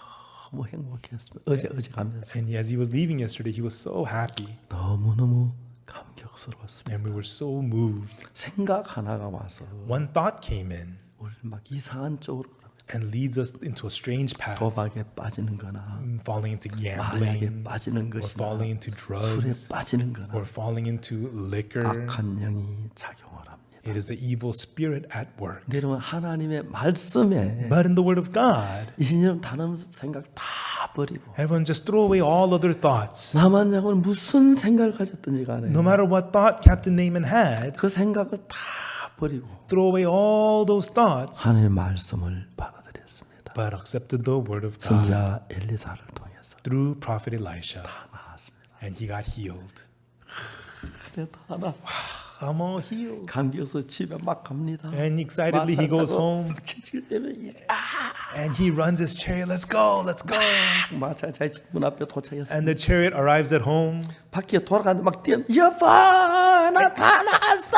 너무 행복했어요. 어제 가면서 And as he was leaving yesterday, he was so happy. 너무너무 감격스러웠습니다. And we were so moved. 생각 하나가 와서 One thought came in 우리를 막 이상한 쪽으로 and leads us into a strange path, 도박에 빠지는 거나 falling into 마약에 gambling, 빠지는 or 것이나 falling into 술에 drugs, 빠지는 거나 or falling into liquor. 악한 영이 작용을 합니다. It is the evil spirit at work. 근데 여러분 하나님의 말씀에 But in the word of God, 이 신령 다른 생각 다 버리고 everyone just throw away all other thoughts. 나만 장군 무슨 생각을 가졌든지 간에 No matter what thought Captain Naaman had, 그 생각을 다 버리고 throw away all those thoughts, 하나님의 말씀을 받아들였습니다. but accepted the word of God 선자 엘리사를 통해서 through prophet Elisha, 다 나았습니다. and he got healed. 그래 하나 I'm all healed. 감격서 집에 막 갑니다. And excitedly he goes home 칠 때면 and he runs his chariot. Let's go, let's go. 마차 자기 문 앞에 도착했습니다. And the chariot arrives at home. 바퀴에 돌아가는데 막 뛰어 여보 나 다 나았어.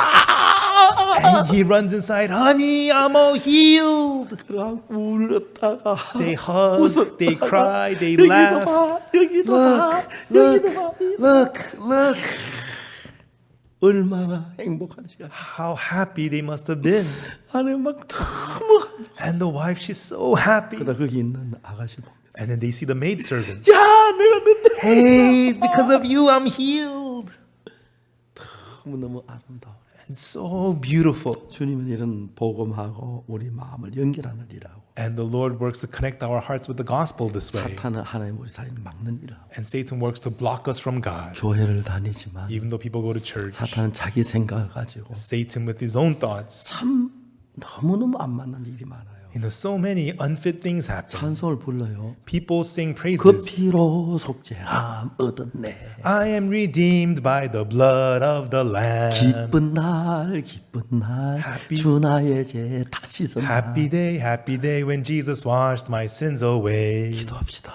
And he runs inside, honey, I'm all healed. 그러고 울었다가 They hug, they cry, they 여기도 laugh. 봐 여기도 봐 Look, 여기도 봐 look, look. 얼마나 행복한 시간. How happy they must have been. 아내 막 너무 And the wife, she's so happy. 그러다 거기 있는 아가씨 봅니다. And then they see the maidservant. 야 내가 너 Hey, because of you, I'm healed. 너무 아름다워. It's so beautiful. 주님은 이런 복음하고 우리 마음을 연결하는 일하고 And the Lord works to connect our hearts with the gospel this way. 사탄은 하나님 우리 사이를 막는 일하고 And Satan works to block us from God. 교회를 다니지만 Even though people go to church, 사탄은 자기 생각을 가지고 Satan with his own thoughts. 참 너무너무 안 맞는 일이 많아요. So many unfit things happen. 찬송을 불러요. People sing 그 praises. 피로 속죄함 얻었네. I am redeemed by the blood of the Lamb. 기쁜 날 Happy- 주 나의 죄 다 씻었나. Happy day when Jesus washed my sins away. 기도합시다.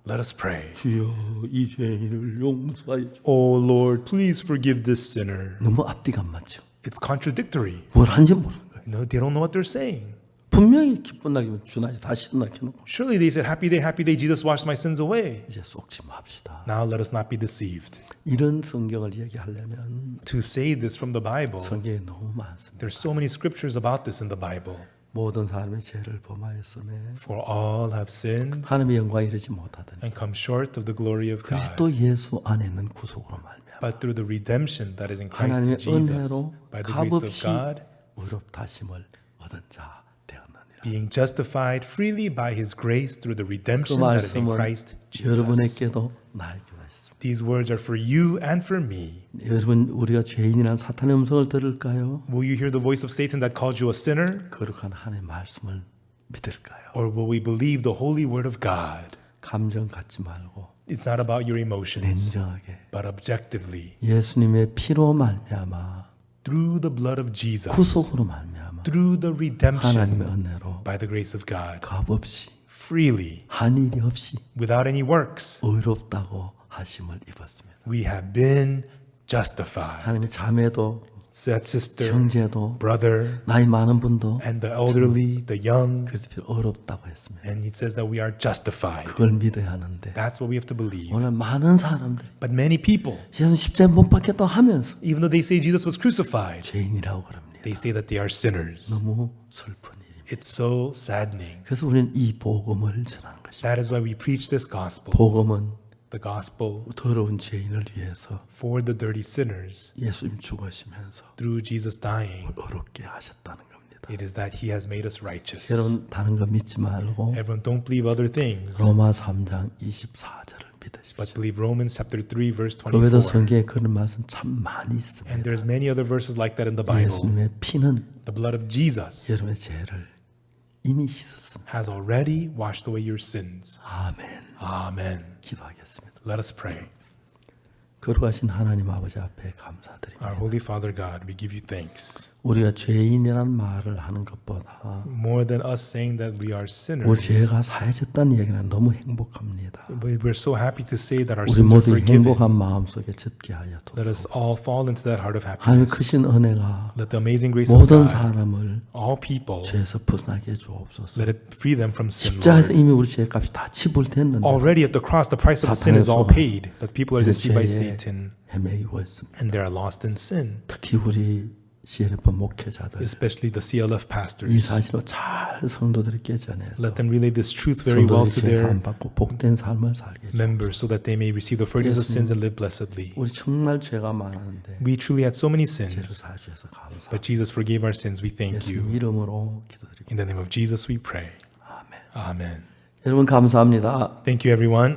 Let us pray. 주여 이 죄인을 용서하여 주. Oh Lord, please forgive this sinner. 너무 앞뒤가 안 맞죠. It's contradictory. 뭘 하는지 모르는 거예요. No, they don't know what they're saying. 분명히 기쁜 날이면 주 나의 다 씻은 날 켜놓고 Surely they said, happy day, Jesus washed my sins away. 이제 속지 맙시다. Now let us not be deceived. 이런 성경을 얘기하려면 To say this from the Bible, 성경에 너무 많습니다. there's so many scriptures about this in the Bible. 모든 사람의 죄를 범하였음에 For all have sinned 하나님의 영광에 이르지 못하더니 and come short of the glory of God. 그리스도 예수 안에 있는 구속으로 말미암아 But through the redemption that is in Christ 하나님의 Jesus, 은혜로 by the grace of 값없이 God, 의롭다심을 얻은 자 되었느니라. being justified freely by His grace through the 그 redemption that is in 말씀은 Christ Jesus. 여러분에게도 나에게도 하셨습니다. These words are for you and for me. 여러분 우리가 죄인이라는 사탄의 음성을 들을까요? Will you hear the voice of Satan that calls you a sinner? 거룩한 하나님의 말씀을 믿을까요? Or will we believe the holy word of God? 감정 갖지 말고 It's not about your emotions, 냉정하게 but objectively, 예수님의 피로 말미암아 through the blood of Jesus, 구속으로 말미암아 through the redemption 하나님의 은혜로 by the grace of God, 값없이 freely, 한 일이 없이 without any works, 의롭다고 하심을 입었습니다. we have been justified. 하나님의 자매도 That sister, 형제도 brother, 나이 많은 분도 and the elderly, the young, 그리스도 어렵다고 했습니다. and it says that we are justified. 그걸 믿어야 하는데 That's what we have to believe. 오늘 많은 사람들이 But many people, 예수 십자가에 못 박혔다고 하면서 even though they say Jesus was crucified, 죄인이라고 그럽니다. they say that they are sinners. 너무 슬픈 일입니다. It's so saddening. 그래서 우리는 이 복음을 전하는 것입니다. That is why we preach this gospel. 복음은 The gospel 더러운 죄인을 위해서 for the dirty sinners 예수님 죽으시면서 through Jesus dying. 어렵게 하셨다는 겁니다. It is that He has made us righteous. 여러분 다른 거 믿지 말고 Everyone, don't believe other things, 로마 3장 24절을 믿으십시오. but believe Romans chapter 3, verse 그 외에도 24. 성경에 그런 말씀 참 많이 있습니다. And there's many other verses like that in the Bible. 예수님의 피는 The blood of Jesus 여러분의 죄를 이미 씻었습니다. has already washed away your sins. 아멘. Amen. 기도하겠습니다. Let us pray. 거룩하신 하나님 아버지 앞에 감사드립니다. Our Holy Father God, we give you thanks. 우리가 죄인이라는 말을 하는 것보다 More than us saying that we are 우리 sinners, 죄가 사해졌다는 얘기는 너무 행복합니다. but we're so happy to say that our 우리 sins are 모두 forgiven. 행복한 마음속에 젖게 하여 Let us 도록. all fall into that heart of 하나님의 happiness. 크신 은혜가 Let the amazing grace of 모든 God, 사람을 all people, 죄에서 벗어나게 해주옵소서. let it free them from sin, 십자가에서 Lord. 이미 우리 죄값이 다 지불됐는데 Already at the cross, the price of the sin is all paid, but people are deceived by 죄에 Satan, 헤매이고 있습니다. and they are lost in sin. 특히 우리 CLF 목회자들 Especially the CLF 이 pastors. 사실로 잘 성도들에게 전해서 Let them relay this truth very well to 성도들이 their 죄사함 받고 복된 삶을 살게 해주옵소서. members so that they may receive the forgiveness of sins and live blessedly. 우리 정말 죄가 많았는데 We truly had so many 죄를 sins, 사주셔서 감사합니다. but Jesus forgave our sins. We thank 예수님 you. 이름으로 기도드립니다. In the name of Jesus we pray. 아멘. Amen. 여러분 감사합니다. Thank you, everyone.